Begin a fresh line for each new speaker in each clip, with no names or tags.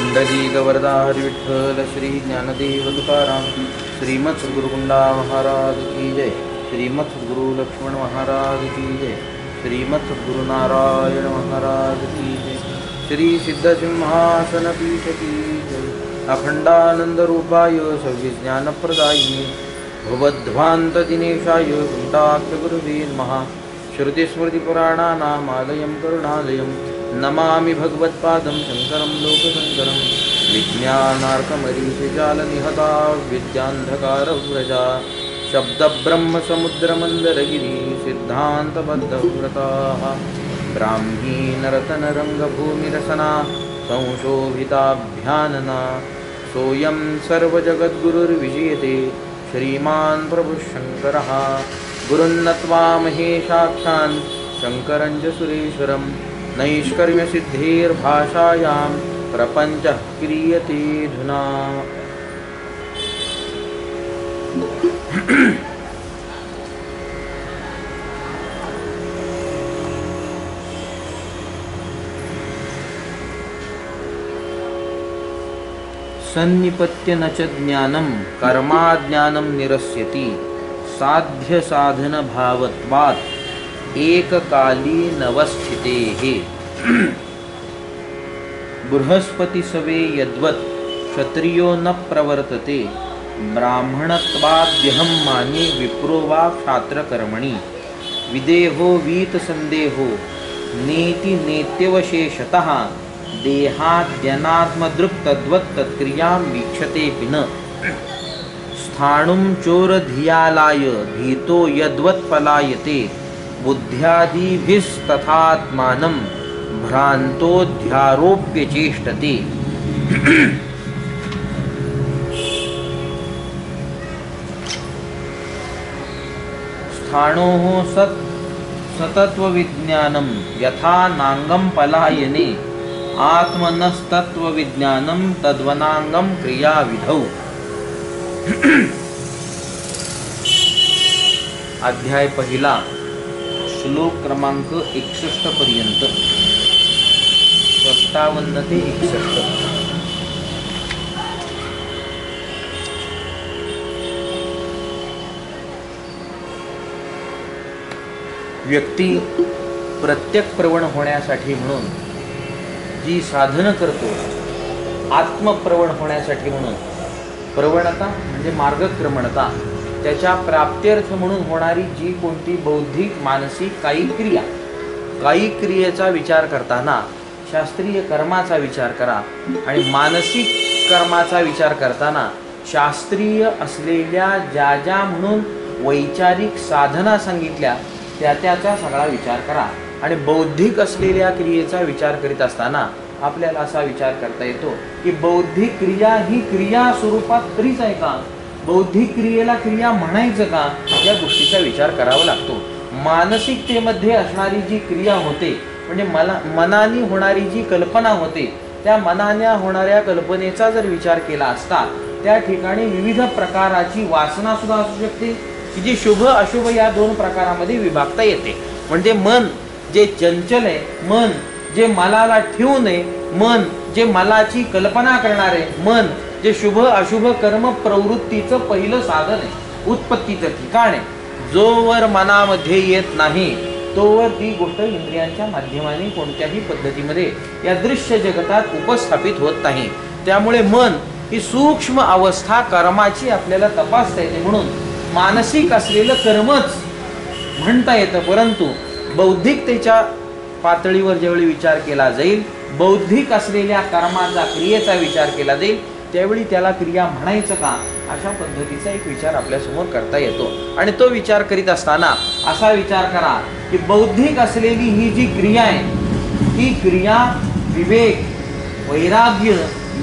पुंडलिक गवर्धा हरि विठ्ठल श्री ज्ञानदेव तुकाराम श्रीमत् सद्गुरुकुंडा महाराज की जय। श्रीमत् सद्गुरु लक्ष्मण महाराज की जय। श्रीमत् सद्गुरु नारायण महाराज की जय। श्री सिद्ध सिंहासन पीठ की जय। अखंडानंद रूपाय सविज्ञान प्रदायिने भवध्वांत दिनेशाय कुंटाख्य गुरुवे नमः। श्रुतिस्मृतिपुराणानामालयं करुणालयं नमामि भगवत्पादं शंकरं लोकशंकरं। विज्ञानार्कमरीचिजालनिहता विद्यान्धकारव्रजा शब्दब्रह्मसमुद्रमन्दरगिरि सिद्धान्तबद्धव्रताः। ब्राह्मी नरतनरङ्गभूमिरसना संशोभिताभ्यानना सोऽयं सर्वजगद्गुरुर्विजयते श्रीमान् प्रभुशङ्करः। गुरुन्नत्वा महेशाख्यान् शङ्करं च सुरेश्वरं नैष्कर्म्यसिद्धेर्भाषायां प्रपञ्चः क्रियते धुना। सन्निपत्य न च ज्ञानं कर्माज्ञानं निरस्यति साध्य साधन भावत्वात् एककाली नवस्थितेः। बृहस्पति सवे यद्वत् क्षत्रियो न प्रवर्तते ब्राह्मणत्वाद्यहं माने विप्रो वा क्षात्रकर्मणि। विदेहो वीतसन्देहो नेति नेत्यवशेषतः देहाद्यनात्मदृक् तद्वत् तत्क्रियां वीक्षतेऽपि न। स्थाणुं चोरधियालाय भीतो यद्वत् पलायते बुद्ध्यादिभिस्तथात्मानं भ्रान्तोऽध्यारोप्य चेष्टते। स्थाणोः सतत्वविज्ञानं यथा नांगं पलायने आत्मनस्तत्वविज्ञानं तद्वनांगं क्रियाविधौ। अध्याय पहिला श्लोक क्रमांक 61 पर्यंत 57 ते 61। व्यक्ती प्रत्येक प्रवण होण्यासाठी म्हणून जी साधन करतो, आत्मप्रवण होण्यासाठी म्हणून प्रवणता म्हणजे मार्गक्रमणता, त्याच्या प्राप्त्यर्थ म्हणून होणारी जी कोणती बौद्धिक मानसिक काही क्रियेचा विचार करताना शास्त्रीय कर्माचा विचार करा आणि मानसिक कर्माचा विचार करताना शास्त्रीय असलेल्या ज्या ज्या म्हणून वैचारिक साधना सांगितल्या त्याचा सगळा विचार करा। आणि बौद्धिक असलेल्या क्रियेचा विचार करीत असताना आपल्याला असा विचार करता येतो की बौद्धिक क्रिया ही क्रिया स्वरूपात खरीच आहे का, बौद्धिक क्रियेला क्रिया म्हणायचं का, या गोष्टीचा विचार करावा लागतो। मानसिकतेमध्ये असणारी जी क्रिया होते म्हणजे मनाने होणारी जी कल्पना होते, त्या मनाने होणाऱ्या कल्पनेचा जर विचार केला असता त्या ठिकाणी विविध प्रकाराची वासना सुद्धा असू शकते की जी शुभ अशुभ या दोन प्रकारामध्ये विभागता येते। म्हणजे मन जे चंचल आहे, मन जे मलाला ठेवू नये, मन जे मलाची कल्पना करणारे, मन जे शुभ अशुभ कर्म प्रवृत्तीचं पहिलं साधन आहे, उत्पत्तीचं ठिकाण आहे। जोवर मनामध्ये येत नाही तोवर ती गोष्ट इंद्रियांच्या माध्यमाने कोणत्याही पद्धतीमध्ये या दृश्य जगतात उपस्थापित होत नाही। त्यामुळे मन ही सूक्ष्म अवस्था कर्माची आपल्याला तपासता येते, म्हणून मानसिक असलेलं कर्मच म्हणता येतं। परंतु बौद्धिकतेच्या पातळीवर ज्यावेळी विचार केला जाईल, बौद्धिक असलेल्या कर्माचा क्रियेचा विचार केला जाईल, त्यावेळी त्याला क्रिया म्हणायचं का, अशा पद्धतीचा एक विचार आपल्या समोर करता येतो। आणि तो विचार करीत असताना असा विचार करा की बौद्धिक असलेली ही जी क्रिया आहे, ही क्रिया विवेक वैराग्य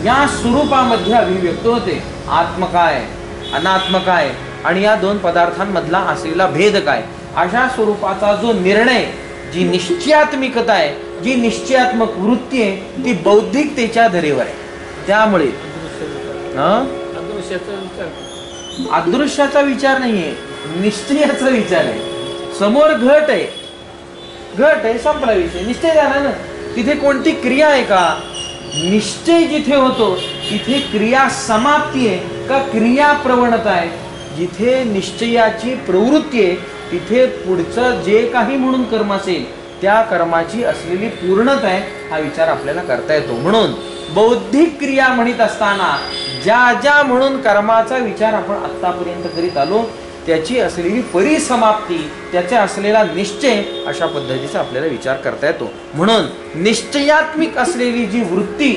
या स्वरूपामध्ये अभिव्यक्त होते। आत्म काय, अनात्म काय आणि या दोन पदार्थांमधला असलेला भेद काय, अशा स्वरूपाचा जो निर्णय, जी निश्चयात्मिकता आहे, जी निश्चयात्मक वृत्ती आहे, ती बौद्धिकतेच्या धरेवर आहे। त्यामुळे अदृश्याचा विचार नाहीये, निश्चयाचा विचार आहे। समोर घट आहे, संपला विषय, निश्चय झाला ना। तिथे कोणती क्रिया आहे का, निश्चय जिथे होतो तिथे क्रिया समाप्ती आहे का क्रिया प्रवणता आहे? जिथे निश्चयाची प्रवृत्ती आहे तिथे पुढचं जे काही म्हणून कर्म असेल त्या कर्माची असलेली पूर्णता आहे हा विचार आपल्याला करता येतो. म्हणून बौद्धिक क्रिया म्हणत असताना ज्या ज्या म्हणून कर्माचा विचार आपण आतापर्यंत करीत आलो त्याची असलेली परिसमाप्ती, त्याचा असलेला निश्चय, अशा पद्धतीचा आपल्याला विचार करता येतो. म्हणून निश्चयात्मक असलेली जी वृत्ती,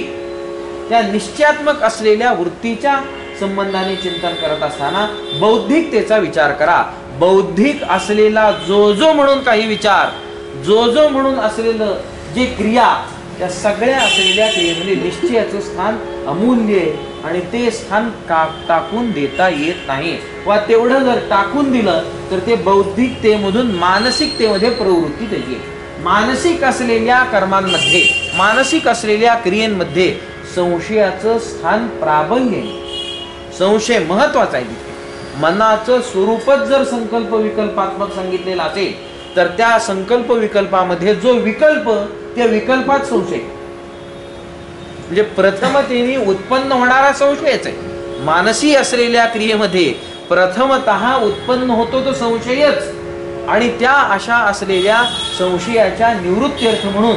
त्या निश्चयात्मक असलेल्या वृत्तीच्या संबंधाने चिंतन करत असताना बौद्धिकतेचा विचार करा. बौद्धिक असलेला जो जो म्हणून काही विचार, जो जो म्हणून असलेलं जे क्रिया, त्या सगळ्या असलेल्या क्रियेमध्ये निश्चयाचं स्थान अमूल्य आहे आणि ते स्थान टाकून देता येत नाही. वा तेवढं जर टाकून दिलं तर ते बौद्धिकतेमधून मानसिकतेमध्ये प्रवृत्ती त्याची. मानसिक असलेल्या कर्मांमध्ये, मानसिक असलेल्या क्रियेमध्ये संशयाचं स्थान प्राबल्य आहे. संशय महत्वाचा आहे. तिथे मनाचं स्वरूपच जर संकल्प विकल्पात्मक सांगितलेलं असेल तर त्या संकल्प विकल्पामध्ये जो विकल्प, त्या विकल्पात संशय, म्हणजे प्रथमतेने उत्पन्न होणारा संशयच आहे. मानसी असलेल्या क्रियेमध्ये प्रथमतः उत्पन्न होतो तो संशयच आणि त्या अशा असलेल्या संशयाच्या निवृत्त्यर्थ म्हणून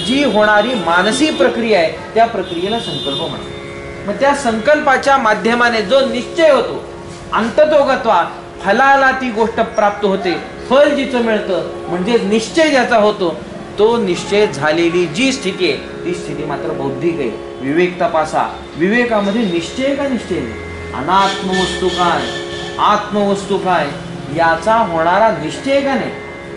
जी होणारी मानसी प्रक्रिया आहे त्या प्रक्रियेला संकल्प म्हणतात. मग त्या संकल्पाच्या माध्यमाने जो निश्चय होतो, अंततोगत्वा फलाला ती गोष्ट प्राप्त होते, फल जिचं मिळतं म्हणजे निश्चय ज्याचा होतो तो निश्चय झालेली जी स्थिती आहे ती स्थिती मात्र बौद्धिक आहे. विवेक तपासा. विवेकामध्ये निश्चय का निश्चय नाही, अनात्मवस्तू काय, आत्मवस्तू काय याचा होणारा निश्चय का नाही,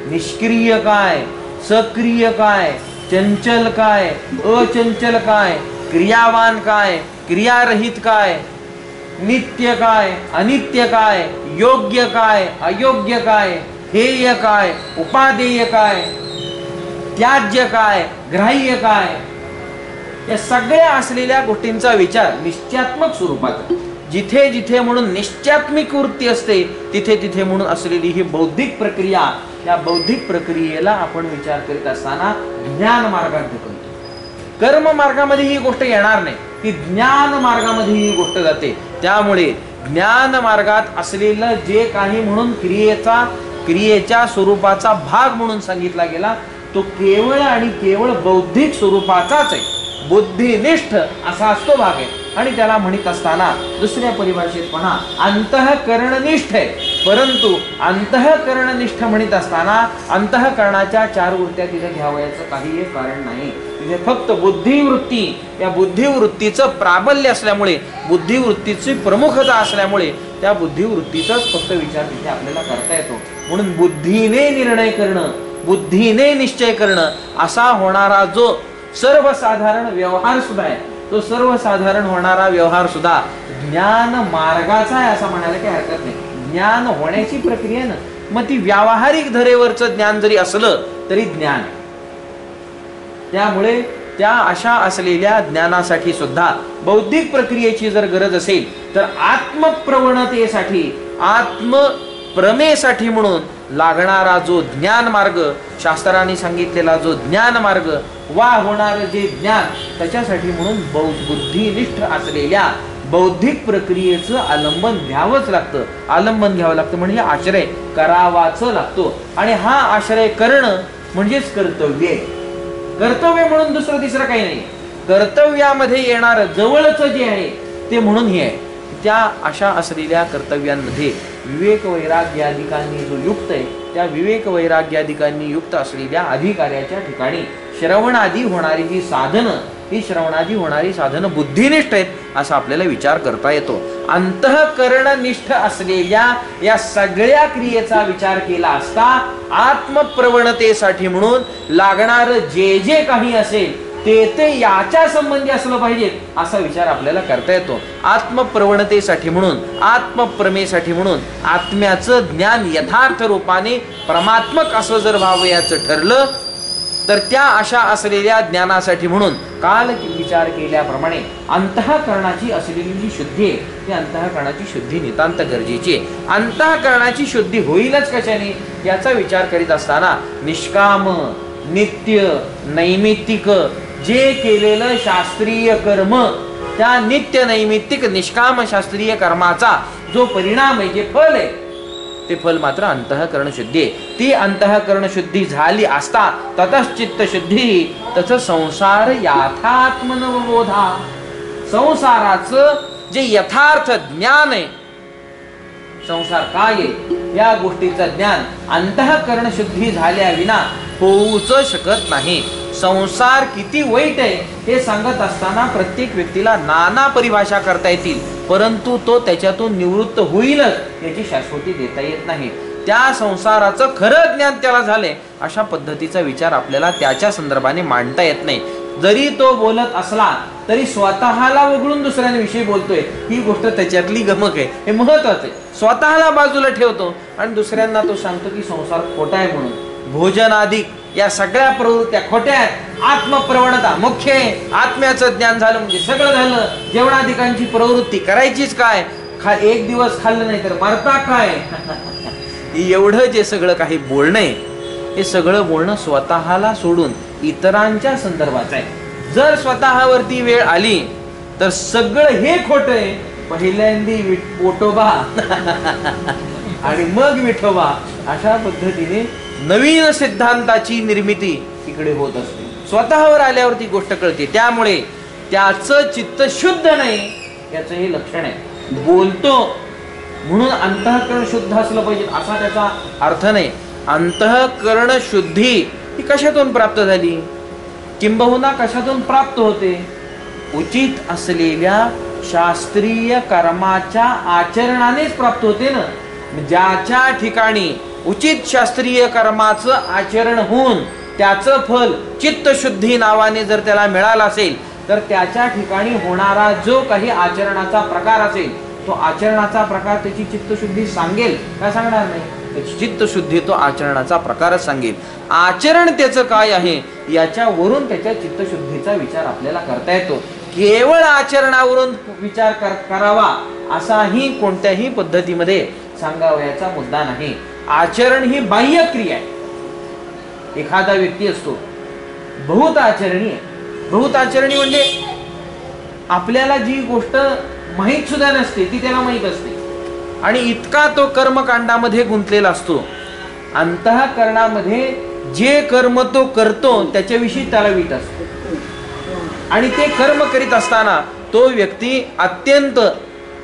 निष्क्रिय काय, सक्रिय काय, चंचल काय, अचंचल काय, क्रियावान काय, क्रियारहित काय, नित्य काय, अनित्य काय, योग्य काय, अयोग्य काय, हेय काय, उपादेय काय, त्याज्य काय, ग्राह्य काय, या सगळ्या असलेल्या गोष्टींचा विचार निश्चयात्मक स्वरूपात. जिथे जिथे म्हणून निश्चयात्मक वृत्ती असते तिथे तिथे म्हणून असलेली ही बौद्धिक प्रक्रिया, या बौद्धिक प्रक्रियेला आपण विचार करीत असताना ज्ञान मार्गात ढकलतो. कर्म मार्गामध्ये ही गोष्ट येणार नाही, ती ज्ञान मार्गामध्ये ही गोष्ट जाते. त्यामुळे ज्ञान मार्गात असलेलं जे काही म्हणून क्रियेच्या स्वरूपाचा भाग म्हणून सांगितला गेला तो केवळ आणि केवळ बौद्धिक स्वरूपाचाच आहे. बुद्धिनिष्ठ असा असतो भाग आहे आणि त्याला म्हणत असताना दुसऱ्या परिभाषेत पहा अंतःकरणनिष्ठ आहे. परंतु अंतःकरणनिष्ठ म्हणत असताना अंतःकरणाच्या चार वृत्त्या तिथे घ्यावयाचं काही एक कारण नाही. तिथे फक्त बुद्धिवृत्ती, या बुद्धिवृत्तीचं प्राबल्य असल्यामुळे, बुद्धिवृत्तीची प्रमुखता असल्यामुळे त्या बुद्धिवृत्तीचाच फक्त विचार तिथे आपल्याला करता येतो. म्हणून बुद्धीने निर्णय करणं, बुद्धीने निश्चय करणं असा होणारा जो सर्वसाधारण व्यवहार सुद्धा आहे तो सर्वसाधारण होणारा व्यवहार सुद्धा ज्ञान मार्गाचा आहे असं म्हणायला काही हरकत नाही. ज्ञान होण्याची प्रक्रिया ना, मग ती व्यावहारिक धरेवरचं ज्ञान जरी असलं तरी ज्ञान. त्यामुळे त्या अशा असलेल्या ज्ञानासाठी सुद्धा बौद्धिक प्रक्रियेची जर गरज असेल तर आत्मप्रवणतेसाठी, आत्मप्रमेसाठी म्हणून लागणारा जो ज्ञान मार्ग, शास्त्राने सांगितलेला जो ज्ञान मार्ग वा होणार जे ज्ञान, त्याच्यासाठी म्हणून बुद्धिनिष्ठ असलेल्या बौद्धिक प्रक्रियेचं आलंबन घ्यावंच लागतं. आलंबन घ्यावं लागतं म्हणजे आश्रय करावाच लागतो आणि हा आश्रय करणं म्हणजेच कर्तव्य. कर्तव्य म्हणून दुसरं तिसरं काही नाही. कर्तव्यामध्ये येणार जवळच जे आहे ते म्हणून हे आहे. त्या अशा असलेल्या कर्तव्यांमध्ये विवेक वैराग्याधिकांनी जो युक्त आहे त्या विवेक वैराग्याधिकांनी युक्त असलेल्या अधिकाऱ्याच्या ठिकाणी श्रवणादी होणारी जी साधनं, ही श्रवणादी होणारी साधनं बुद्धिनिष्ठ आहेत असा आपल्याला विचार करता येतो. अंतःकरणनिष्ठ असलेल्या या सगळ्या क्रियेचा विचार केला असता आत्मप्रवणतेसाठी म्हणून लागणार जे जे काही असेल ते याच्या संबंधी असलं पाहिजे असा विचार आपल्याला करता येतो. आत्मप्रवणतेसाठी म्हणून, आत्मप्रमेसाठी म्हणून आत्म्याचं ज्ञान यथार्थ रूपाने परमात्मक असं जर व्हावयाचं ठरलं तर त्या अशा असलेल्या ज्ञानासाठी म्हणून काल विचार केल्याप्रमाणे अंतःकरणाची असलेली जी शुद्धी आहे ती अंतःकरणाची शुद्धी नितांत गरजेची आहे. अंतःकरणाची शुद्धी होईलच कशाने याचा विचार करीत असताना निष्काम, नित्य, नैमित्तिक जे केलेलं शास्त्रीय कर्म, त्या नित्य नैमित्तिक निष्काम शास्त्रीय कर्माचा जो परिणाम आहे, जे फल आहे, ते फल मात्र अंतःकरण शुद्धी आहे. ती अंतःकरण शुद्धी झाली असता ततश्चित्त शुद्धी तच संसार याथात्मनवबोधा. संसाराचं जे यथार्थ ज्ञान आहे, संसार काय आहे या गोष्टीचं ज्ञान अंतःकरण शुद्धी झाल्या विना होऊच शकत नाही. संसार किती वाईट आहे हे सांगत असताना प्रत्येक व्यक्तीला नाना परिभाषा करता येतील, परंतु तो त्याच्यातून निवृत्त होईलच याची शाश्वती देता येत नाही. त्या संसाराचं खरं ज्ञान त्याला झाले अशा पद्धतीचा विचार आपल्याला त्याच्या संदर्भाने मांडता येत नाही. जरी तो बोलत असला तरी स्वतःला वगळून दुसऱ्यांविषयी बोलतोय, ही गोष्ट त्याच्यातली गमक आहे, हे महत्वाचं आहे. स्वतःला बाजूला ठेवतो आणि दुसऱ्यांना तो सांगतो की संसार खोटा आहे म्हणून. भोजन आदी या सगळ्या प्रवृत्त्या खोट्या आहेत. आत्मप्रवणता मुख्य आहे. आत्म्याचं ज्ञान झालं म्हणजे सगळं झालं. जेवणाधिकांची प्रवृत्ती करायचीच काय, एक दिवस खाल्लं नाही तर मरता काय. एवढं जे सगळं काही बोलणं आहे, हे सगळं बोलणं स्वतःला सोडून इतरांच्या संदर्भात आहे. जर स्वतःवरती वेळ आली तर सगळं हे खोटं आहे. पहिल्यांदी पोटोबा आणि मग विठोबा, अशा पद्धतीने नवीन सिद्धांताची निर्मिती इकडे होत असते. स्वतःवर आल्यावरती गोष्ट कळते. त्यामुळे त्याचं चित्त शुद्ध नाही याचं हे लक्षण आहे. बोलतो म्हणून अंतःकरण शुद्ध असलं पाहिजे असा त्याचा अर्थ नाही. अंतःकरण शुद्धी ही कशातून प्राप्त झाली, किंबहुना कशातून प्राप्त होते, उचित असलेल्या शास्त्रीय कर्माच्या आचरणानेच प्राप्त होते ना. ज्याच्या ठिकाणी उचित शास्त्रीय कर्माचं आचरण होऊन त्याचं फल चित्तशुद्धी नावाने जर त्याला मिळालं असेल तर त्याच्या ठिकाणी होणारा जो काही आचरणाचा प्रकार असेल, तो आचरणाचा प्रकार त्याची चित्तशुद्धी सांगेल काय सांगणार नाही. त्याची चित्तशुद्धी तो आचरणाचा प्रकारच सांगेल. आचरण त्याचं काय आहे याच्यावरून त्याच्या चित्तशुद्धीचा विचार आपल्याला करता येतो. केवळ आचरणावरून विचार करावा असाही कोणत्याही पद्धतीमध्ये सांगावयाचा मुद्दा नाही. आचरण ही बाह्य क्रिया आहे. एखादा व्यक्ती असतो बहुत आचरणी आहे. बहुत आचरणी म्हणजे आपल्याला जी गोष्ट माहीत सुद्धा नसते ती त्याला माहीत असते आणि इतका तो कर्मकांडामध्ये गुंतलेला असतो. अंतःकरणामध्ये जे कर्म तो करतो त्याच्याविषयी त्याला वीट असतो आणि ते कर्म करीत असताना तो व्यक्ती अत्यंत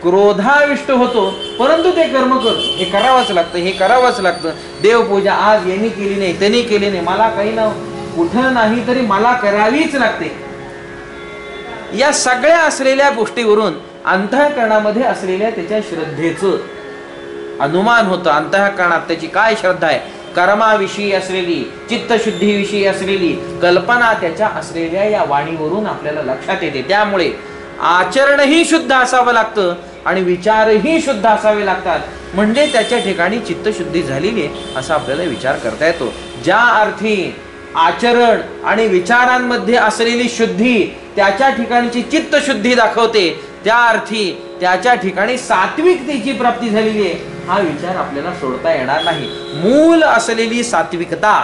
क्रोधाविष्ट होतो, परंतु ते कर्म करतो. हे करावंच लागतं, हे करावंच लागतं. देवपूजा आज यांनी केली नाही, त्यांनी केली नाही, मला काही ना कुठं नाही तरी मला करावीच लागते. या सगळ्या असलेल्या गोष्टीवरून अंतःकरणामध्ये असलेल्या त्याच्या श्रद्धेचं अनुमान होतं. अंतःकरणात त्याची काय श्रद्धा आहे, कर्माविषयी असलेली, चित्तशुद्धीविषयी असलेली कल्पना त्याच्या असलेल्या या वाणीवरून आपल्याला लक्षात येते. त्यामुळे आचरणही शुद्ध असावं लागतं आणि विचारही शुद्ध असावे लागतात, म्हणजे त्याच्या ठिकाणी चित्तशुद्धी झालेली आहे असा आपल्याला विचार करता येतो. ज्या अर्थी आचरण आणि विचारांमध्ये असलेली शुद्धी त्याच्या ठिकाणची चित्तशुद्धी दाखवते, त्या अर्थी त्याच्या ठिकाणी सात्विकतेची प्राप्ती झालेली आहे हा विचार आपल्याला सोडता येणार नाही. मूल असलेली सात्विकता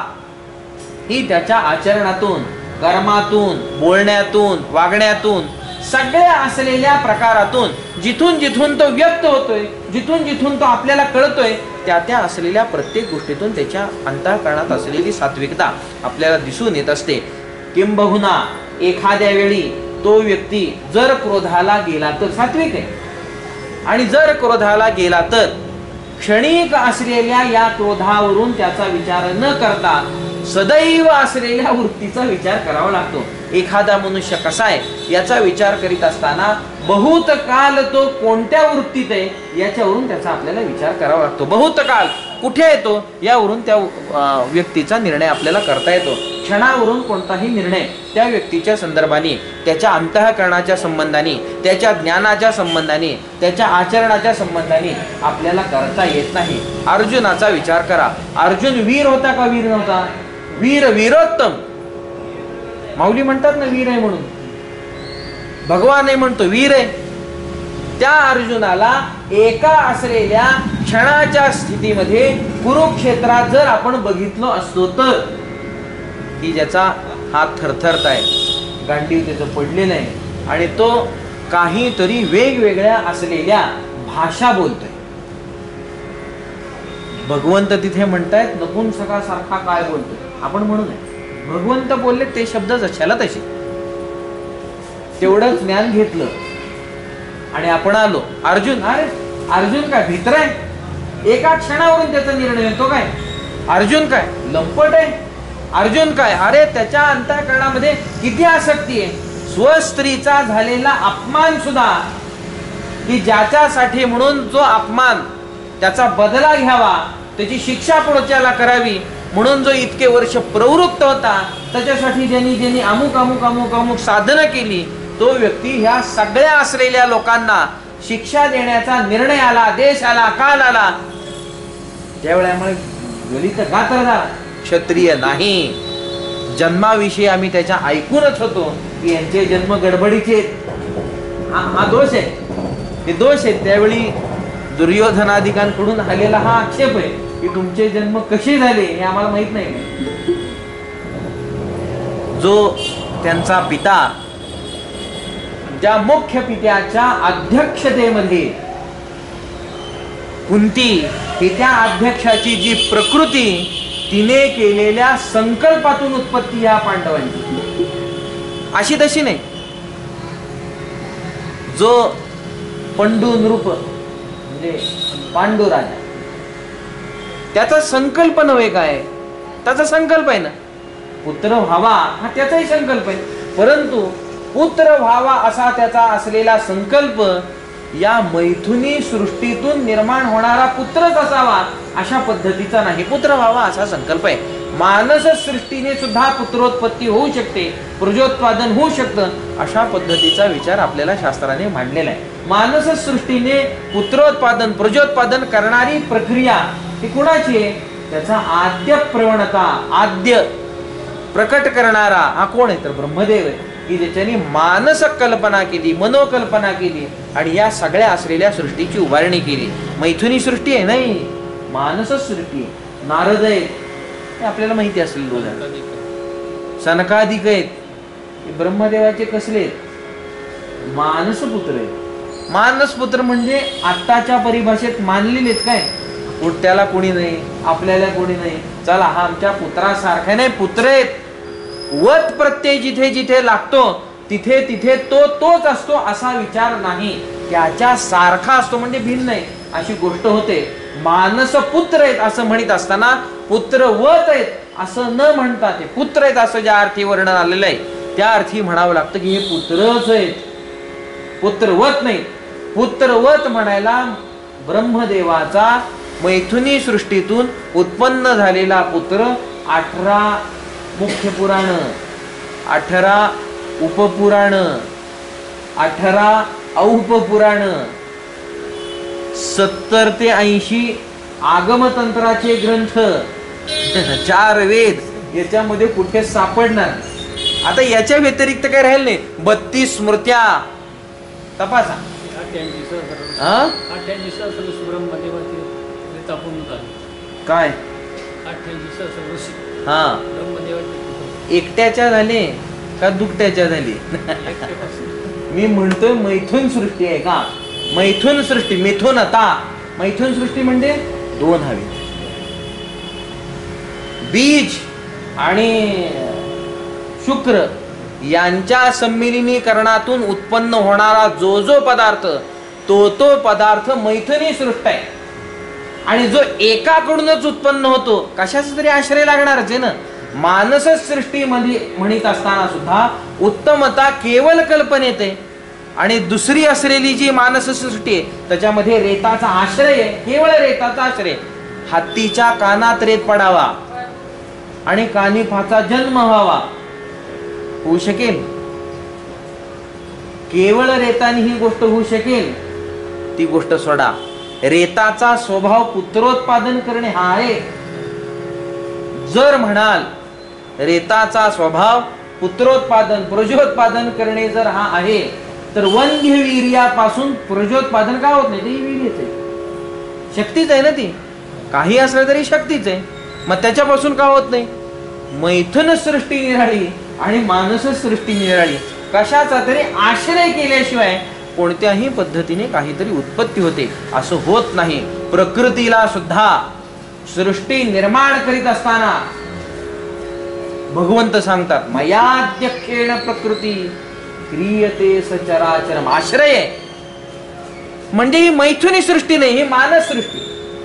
ही त्याच्या आचरणातून, कर्मातून, बोलण्यातून, वागण्यातून, सगळ्या असलेल्या प्रकारातून जिथून जिथून तो व्यक्त होतोय, जिथून जिथून तो आपल्याला कळतोय, त्या त्या असलेल्या प्रत्येक गोष्टीतून त्याच्या अंतःकरणात असलेली सात्विकता आपल्याला दिसून येत असते. किंबहुना एखाद्या वेळी तो व्यक्ती जर क्रोधाला गेला तर सात्विक आहे, आणि जर क्रोधाला गेला तर क्षणिक असलेल्या या क्रोधावरून त्याचा विचार न करता सदैव असलेल्या वृत्तीचा विचार करावा लागतो. एखादा मनुष्य कसा आहे याचा विचार करीत असताना बहुत काल तो कोणत्या वृत्तीत आहे याच्यावरून त्याचा आपल्याला विचार करावा लागतो. बहुत काल कुठे येतो यावरून त्या व्यक्तीचा निर्णय आपल्याला करता येतो. क्षणावरून कोणताही निर्णय त्या व्यक्तीच्या संदर्भाने, त्याच्या अंतःकरणाच्या संबंधाने, त्याच्या ज्ञानाच्या संबंधाने, त्याच्या आचरणाच्या संबंधाने आपल्याला करता येत नाही. अर्जुनाचा विचार करा. अर्जुन वीर होता का वीर नव्हता? वीर, वीरोत्तम. माऊली म्हणतात ना वीर आहे म्हणून, भगवान आहे म्हणतो वीर आहे. त्या अर्जुनाला एका असलेल्या क्षणाच्या स्थितीमध्ये कुरुक्षेत्रात जर आपण बघितलो असतो तर की ज्याचा हात थरथरत आहे, गांडीव त्याचं पडलेलं आहे आणि तो काहीतरी वेगवेगळ्या असलेल्या भाषा बोलतोय. भगवंत तिथे म्हणतायत नपुंसकासारखा काय बोलतोय. आपण म्हणू नये, भगवंत बोलले ते शब्द जशाला तसे. तेवढं ज्ञान घेतलं आणि आपण आलो. अर्जुन, अरे अर्जुन काय भित्र आहे? एका क्षणावरून त्याचा निर्णय येतो काय? अर्जुन काय लंपट आहे? अर्जुन काय, अरे त्याच्या अंतःकरणामध्ये किती आसक्ती आहे. स्वस्त्रीचा झालेला अपमान सुद्धा, की ज्याच्यासाठी म्हणून जो अपमान त्याचा बदला घ्यावा, त्याची शिक्षा पुढच्याला करावी म्हणून जो इतके वर्ष प्रवृत्त होता, त्याच्यासाठी ज्यांनी अमुक अमुक अमुक अमुक साधनं केली, तो व्यक्ती ह्या सगळ्या असलेल्या लोकांना शिक्षा देण्याचा निर्णय आला, देश आला, काल आला, त्यावेळेमुळे गलित गात्र झाला. क्षत्रिय नाही. जन्माविषयी आम्ही त्याच्या ऐकूनच होतो की यांचे जन्म गडबडीचे. हा दोष आहे, हे दोष आहे. त्यावेळी दुर्योधनादिकांकडून आलेला हा आक्षेप आहे की तुमचे जन्म कसे झाले हे आम्हाला माहित नाही. जो त्यांचा पिता, ज्या मुख्य पित्याच्या अध्यक्षतेमध्ये कुंती ही त्या अध्यक्षाची जी प्रकृती, तिने केलेल्या संकल्पातून उत्पत्ती या पांडवांची, अशी तशी नाही. जो पंडू नृप म्हणजे पांडू राजा, त्याचा संकल्प नव्हे काय, त्याचा संकल्प आहे ना पुत्र व्हावा, हा त्याचाही संकल्प आहे. परंतु पुत्र व्हावा असा त्याचा असलेला संकल्प या मैथुनी सृष्टीतून निर्माण होणारा पुत्रच असावा अशा पद्धतीचा नाही. पुत्र व्हावा असा संकल्प आहे. मानस सृष्टीने सुद्धा पुत्रोत्पत्ती होऊ शकते, प्रजोत्पादन होऊ शकतं, अशा पद्धतीचा विचार आपल्याला शास्त्राने मांडलेला आहे. मानस सृष्टीने पुत्रोत्पादन प्रजोत्पादन करणारी प्रक्रिया ही कुणाची आहे? त्याचा आद्य प्रवणता, आद्य प्रकट करणारा हा कोण आहे? तर ब्रह्मदेव आहे, की ज्याच्याने मानस कल्पना केली, मनोकल्पना केली आणि या सगळ्या असलेल्या सृष्टीची उभारणी केली. मैथुनी सृष्टी आहे नाही, मानस सृष्टी. नारद आहेत, हे आपल्याला माहिती असेल. सनकादिक आहेत, ब्रह्मदेवाचे कसले आहेत? मानसपुत्र आहेत. मानसपुत्र म्हणजे आत्ताच्या परिभाषेत मानलेले आहेत काय? त्याला कोणी नाही, आपल्याला कोणी नाही, चला हा आमच्या पुत्रासारखा नाही, पुत्र आहेत. वत प्रत्यय जिथे जिथे लागतो तिथे तिथे तो तोच असतो असा विचार नाही. त्याच्या सारखा असतो म्हणजे भिन्न आहे अशी गोष्ट होते. मानस पुत्र आहेत असं म्हणत असताना पुत्र वत आहेत असं न म्हणता ते पुत्र आहेत असं ज्या अर्थी वर्णन आलेलं आहे त्या अर्थी म्हणावं लागतं की हे पुत्रच आहेत, पुत्रवत नाही. पुत्रवत म्हणायला ब्रह्मदेवाचा मैथुनी सृष्टीतून उत्पन्न झालेला पुत्र 18 मुख्य पुराण, 18 उपपुराण, 18 औपपुराण, 70 ते 80 आगमतंत्राचे ग्रंथ, 4 वेद याच्यामध्ये कुठे सापडणार. आता याच्या व्यतिरिक्त काय राहील नाही. 32 स्मृत्या तपासा. काय हा एकट्याच्या झाले का दुकट्याच्या झाली? मी म्हणतोय मैथुन सृष्टी आहे का? मैथुन सृष्टी, मिथुनता. मैथुन सृष्टी म्हणजे 2 हवे. बीज आणि शुक्र यांच्या संमिलीनीकरणातून उत्पन्न होणारा जो जो पदार्थ तो पदार्थ मैथुनी सृष्ट आहे. आणि जो एकाकडूनच उत्पन्न होतो कशाचा तरी आश्रय लागणारच आहे ना. मानस सृष्टीमध्ये म्हणत असताना सुद्धा उत्तमता केवळ कल्पनेत आहे आणि दुसरी असलेली जी मानस सृष्टी आहे त्याच्यामध्ये रेताचा आश्रय आहे, केवळ रेताचा आश्रय. हत्तीच्या कानात रेत पडावा आणि कानिफाचा जन्म व्हावा, होऊ शकेल? केवळ रेताने ही गोष्ट होऊ शकेल? ती गोष्ट सोडा. रेताचा स्वभाव पुत्रोत्पादन करणे हा आहे. जर म्हणाल रेताचा स्वभाव पुत्रोत्पादन प्रजोत्पादन करणे जर हा आहे तर वंध्य वीर्यापासून प्रजोत्पादन का होत नाही? ते वीर्यच आहे, शक्तीच आहे ना. ती काही असलं तरी शक्तीच आहे. मग त्याच्यापासून का होत नाही? मैथुन सृष्टी निराळी आणि मानसच सृष्टी निराळी. कशाचा तरी आश्रय केल्याशिवाय कोणत्याही पद्धतीने काहीतरी उत्पत्ती होते असं होत नाही. प्रकृतीला सुद्धा सृष्टी निर्माण करीत असताना भगवंत सांगतात मयाध्यक्षेण प्रकृती क्रियते सचराचरम. आश्रय म्हणजे ही मैथुनी सृष्टी नाही, ही मानस सृष्टी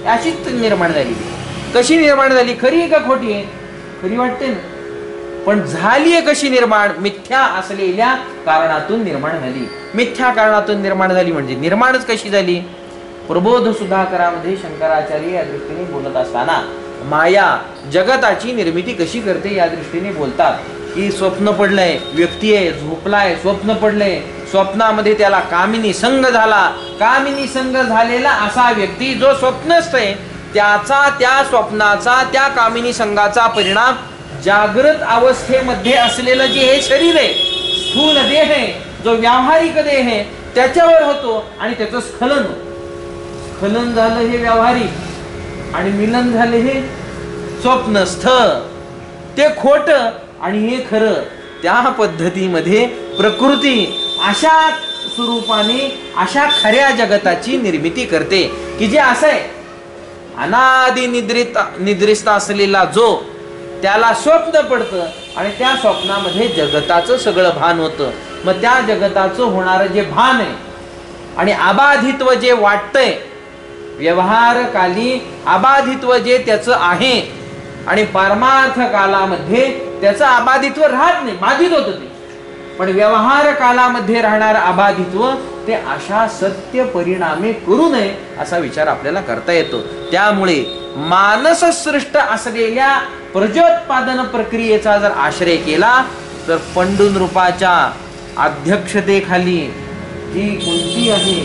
अशीच निर्माण झाली. कशी निर्माण झाली? खरी आहे का खोटी आहे? खरी वाटते ना, पण झाली आहे कशी निर्माण? मिथ्या असलेल्या कारणातून निर्माण झाली. मिथ्या कारणातून निर्माण झाली म्हणजे निर्माणच कशी झाली? प्रबोध सुधाकरामध्ये शंकराचार्य या दृष्टीने बोलत असताना माया जगताची निर्मिती कशी करते या दृष्टीने बोलतात की स्वप्न पडलंय, व्यक्ती आहे, झोपलाय, स्वप्न पडलंय, स्वप्नामध्ये त्याला कामिनी संग झाला. कामिनी संग झालेला असा व्यक्ती जो स्वप्नस्थ आहे त्याचा, त्या स्वप्नाचा, त्या कामिनी संघाचा परिणाम जागृत अवस्थेमध्ये असलेलं जे हे शरीर आहे, स्थूल देह आहे, जो व्यावहारिक देह आहे त्याच्यावर होतो आणि त्याचं स्खलन होतं. स्खलन झालं हे व्यावहारिक आणि मिलन झाले हे स्वप्नस्थ. ते खोट आणि हे खरं. त्या पद्धतीमध्ये प्रकृती अशा स्वरूपाने अशा खऱ्या जगताची निर्मिती करते की जे असं आहे अनादि निद्रिस्त असलेला जो त्याला स्वप्न पडतं आणि त्या स्वप्नामध्ये जगताचं सगळं भान होतं. मग त्या जगताचं होणारं जे भान आहे आणि अबाधित्व जे वाटतंय, व्यवहारकाली अबाधित्व जे त्याचं आहे आणि परमार्थ कालामध्ये त्याचं अबाधित्व राहत नाही, बाधित होतं ते. पण व्यवहार कालामध्ये राहणारं अबाधित्व ते अशा सत्य परिणामे करू नये असा विचार आपल्याला करता येतो. त्यामुळे मानससृष्ट असलेल्या प्रजोत्पादन प्रक्रियेचा जर आश्रय केला तर पंडून रूपाच्या अध्यक्षतेखाली जी कुंती आहे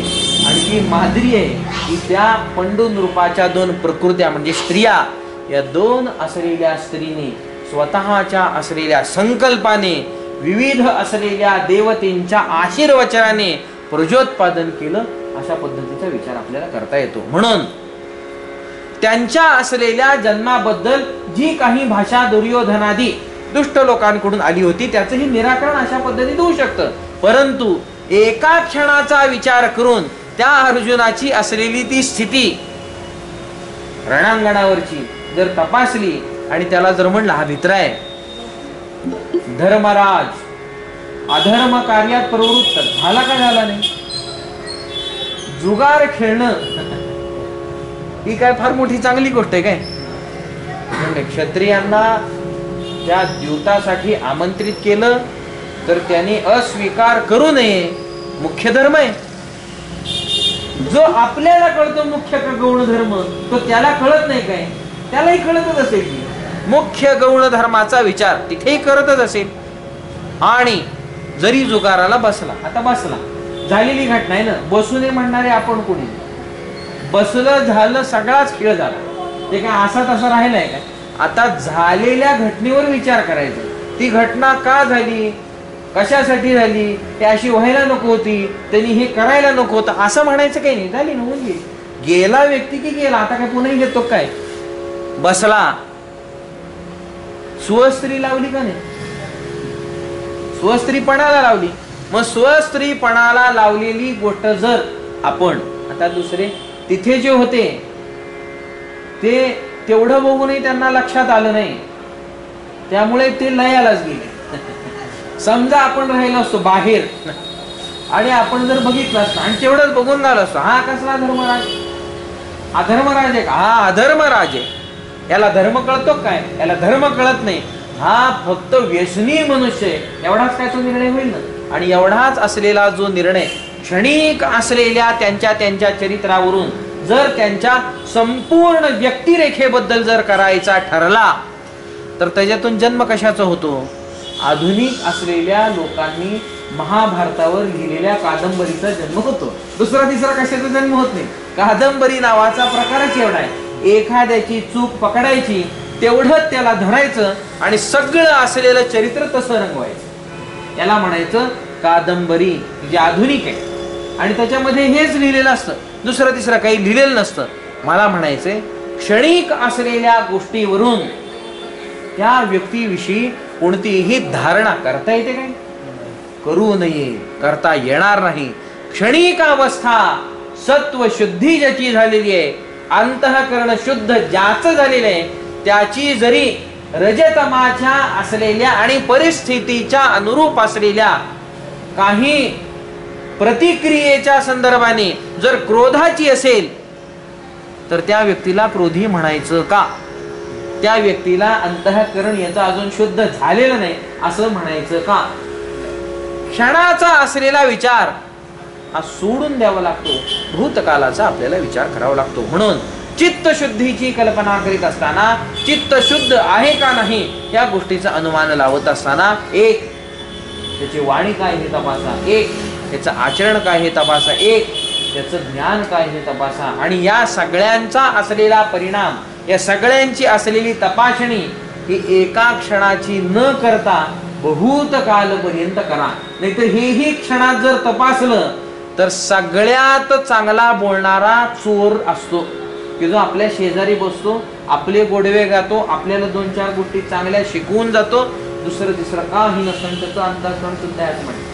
आणि जी माद्री आहे की त्या पंडून रूपाच्या दोन प्रकृत्या म्हणजे स्त्रिया, या दोन असलेल्या स्त्रीने स्वतःच्या असलेल्या संकल्पाने विविध असलेल्या देवतेंच्या आशीर्वचनाने प्रजोत्पादन केलं अशा पद्धतीचा विचार आपल्याला करता येतो. म्हणून त्यांच्या असलेल्या जन्माबद्दल जी काही भाषा दुर्योधनादी दुष्ट लोकांकडून आली होती त्याचंही निराकरण अशा पद्धतीत होऊ शकतं. परंतु एका क्षणाचा विचार करून त्या अर्जुनाची असलेली ती स्थिती रणांगणावरची जर तपासली आणि त्याला जर म्हणलं हा भित्र आहे, धर्मराज अधर्म कार्यात प्रवृत्त झाला का झाला नाही, जुगार खेळणं ही काय फार मोठी चांगली गोष्ट आहे काय? म्हणजे क्षत्रियांना त्या द्यूतासाठी आमंत्रित केलं तर त्यांनी अस्वीकार करू नये, मुख्य धर्म आहे. जो आपल्याला कळतो मुख्य का गौण धर्म तो त्याला कळत नाही काय? त्यालाही कळतच असेल की मुख्य गौण धर्माचा विचार तिथेही करतच असेल. आणि जरी जुगाराला बसला, आता बसला, झालेली घटना आहे ना, बसू नये म्हणणारे आपण कोणी? बसलं झालं सगळाच खेळ झाला, ते काय असा तसा राहिलाय काय? आता झालेल्या घटनेवर विचार करायचा. ती घटना का झाली, कशासाठी झाली, ते अशी व्हायला नको होती, त्यांनी हे करायला नको होतं असं म्हणायचं काही नाही. झाली होऊन गेली, गेला व्यक्ती की गेला, आता काय पुन्हा घेतो काय? बसला, स्वस्त्री लावली का नाही? स्वस्त्रीपणाला लावली. मग स्वस्त्रीपणाला लावलेली गोष्ट जर आपण आता दुसरे तिथे जे होते ते तेवढं बघूनही त्यांना लक्षात आलं नाही, त्यामुळे ते लयालाच गेले. समजा आपण राहिलो असतो बाहेर आणि आपण जर बघितलं असतं आणि तेवढंच बघून झालं असतं, हा कसला धर्मराज, अधर्मराज आहे का? हा अधर्मराज आहे. याला धर्म कळतो काय? याला धर्म कळत नाही, हा फक्त व्यसनी मनुष्य आहे, एवढाच काय तो निर्णय होईल ना. आणि एवढाच असलेला जो निर्णय क्षणिक असलेल्या त्यांच्या चरित्रावरून जर त्यांच्या संपूर्ण व्यक्तिरेखेबद्दल जर करायचा ठरला तर त्याच्यातून जन्म कशाचा होतो? आधुनिक असलेल्या लोकांनी महाभारतावर लिहिलेल्या कादंबरीचा जन्म होतो. दुसरा तिसरा कशाचा जन्म होत नाही. कादंबरी नावाचा प्रकारच एवढा आहे. एखाद्याची चूक पकडायची, तेवढंच त्याला धरायचं आणि सगळं असलेलं चरित्र तसं रंगवायचं. याला म्हणायचं कादंबरी, जे आधुनिक आहे. आणि त्याच्यामध्ये हेच लिहिलेलं असतं, दुसरं तिसरं काही लिहिलेलं नसतं. मला म्हणायचंय क्षणिक असलेल्या गोष्टीवरून त्या व्यक्तीविषयी कोणतीही धारणा करता येते काय? करू नये, करता येणार नाही. क्षणिक अवस्था सत्व शुद्धी ज्याची झालेली आहे, अंतःकरण शुद्ध ज्याचं झालेलं आहे, त्याची जरी रजतमाच्या असलेल्या आणि परिस्थितीच्या अनुरूप असलेल्या काही प्रतिक्रियेच्या संदर्भाने जर क्रोधाची असेल तर त्या व्यक्तीला क्रोधी म्हणायचं का? त्या व्यक्तीला अंतःकरण याचा अजून शुद्ध झालेलं नाही असं म्हणायचं का? क्षणाचा असलेला विचार हा सोडून द्यावा लागतो, भूतकालाचा आपल्याला विचार करावा लागतो. म्हणून चित्तशुद्धीची कल्पना करीत असताना चित्त शुद्ध आहे का नाही या गोष्टीचा अनुमान लावत असताना एक त्याची वाणी काय हे तपासा, एक त्याचं आचरण काय हे तपासा, एक त्याचं ज्ञान काय हे तपासा. आणि या सगळ्यांचा असलेला परिणाम, या सगळ्यांची असलेली तपासणी ही एका क्षणाची न करता बहुत कालपर्यंत करा. नाहीतर हेही क्षणात जर तपासलं तर सगळ्यात चांगला बोलणारा चोर असतो की जो आपल्या शेजारी बसतो, आपले गोडवे गातो, आपल्याला 2-4 गोष्टी चांगल्या शिकवून जातो, दुसरं तिसरं काही नसून त्याचं अंतःकरण सुद्धा आहे म्हणते.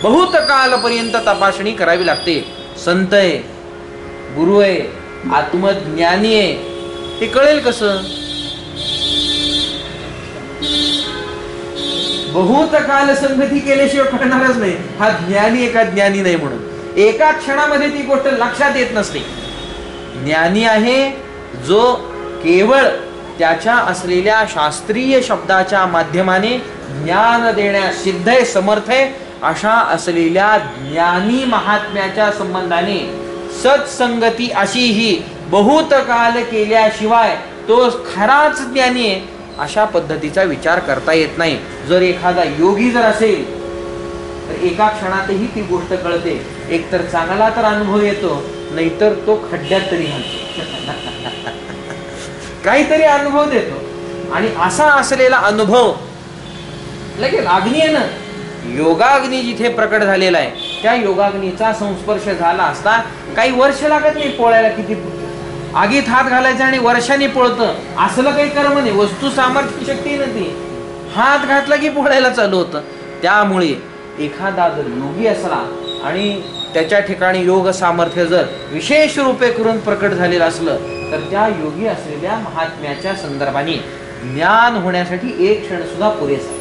बहुत कालपर्यंत तपासणी करावी लागते. संत आहे, गुरु आहे, आत्मज्ञानी आहे, हे कळेल कसं? बहुत काल संगती केल्याशिवाय कळणारच नाही हा ज्ञानी आहे का ज्ञानी नाही म्हणून. एका क्षणामध्ये ती गोष्ट लक्षात येत नसते. ज्ञानी आहे जो केवळ त्याच्या असलेल्या शास्त्रीय शब्दाच्या माध्यमाने ज्ञान देण्यास सिद्ध आहे, समर्थ आहे. अशा असलेल्या ज्ञानी महात्म्याच्या संबंधाने सत्संगती अशी ही बहुत काल केल्याशिवाय तो खराच ज्ञानी आहे अशा पद्धतीचा विचार करता येत नाही. जर एखादा योगी जर असेल तर एका क्षणातही ती गोष्ट कळते. एकतर चांगला तर अनुभव येतो, नाहीतर तो खड्ड्यात तरी घालतो. काहीतरी अनुभव देतो. आणि असा असलेला अनुभव लगेच अग्नी आहे ना, योगाग्नी जिथे प्रकट झालेला आहे त्या योगाग्नीचा संस्पर्श झाला असता काही वर्ष लागत नाही पोळायला. किती आगीत हात घालायचा आणि वर्षांनी पोळतं असलं काही कर्म नाही. वस्तू सामर्थ्य शक्ती नव्हती, हात घातला की पोळायला चालू होतं. त्यामुळे एखादा जर योगी असला आणि त्याच्या ठिकाणी योग सामर्थ्य जर विशेष रूपे करून प्रकट झालेलं असलं तर त्या योगी असलेल्या महात्म्याच्या संदर्भाने ज्ञान होण्यासाठी एक क्षण सुद्धा पुरेसा आहे.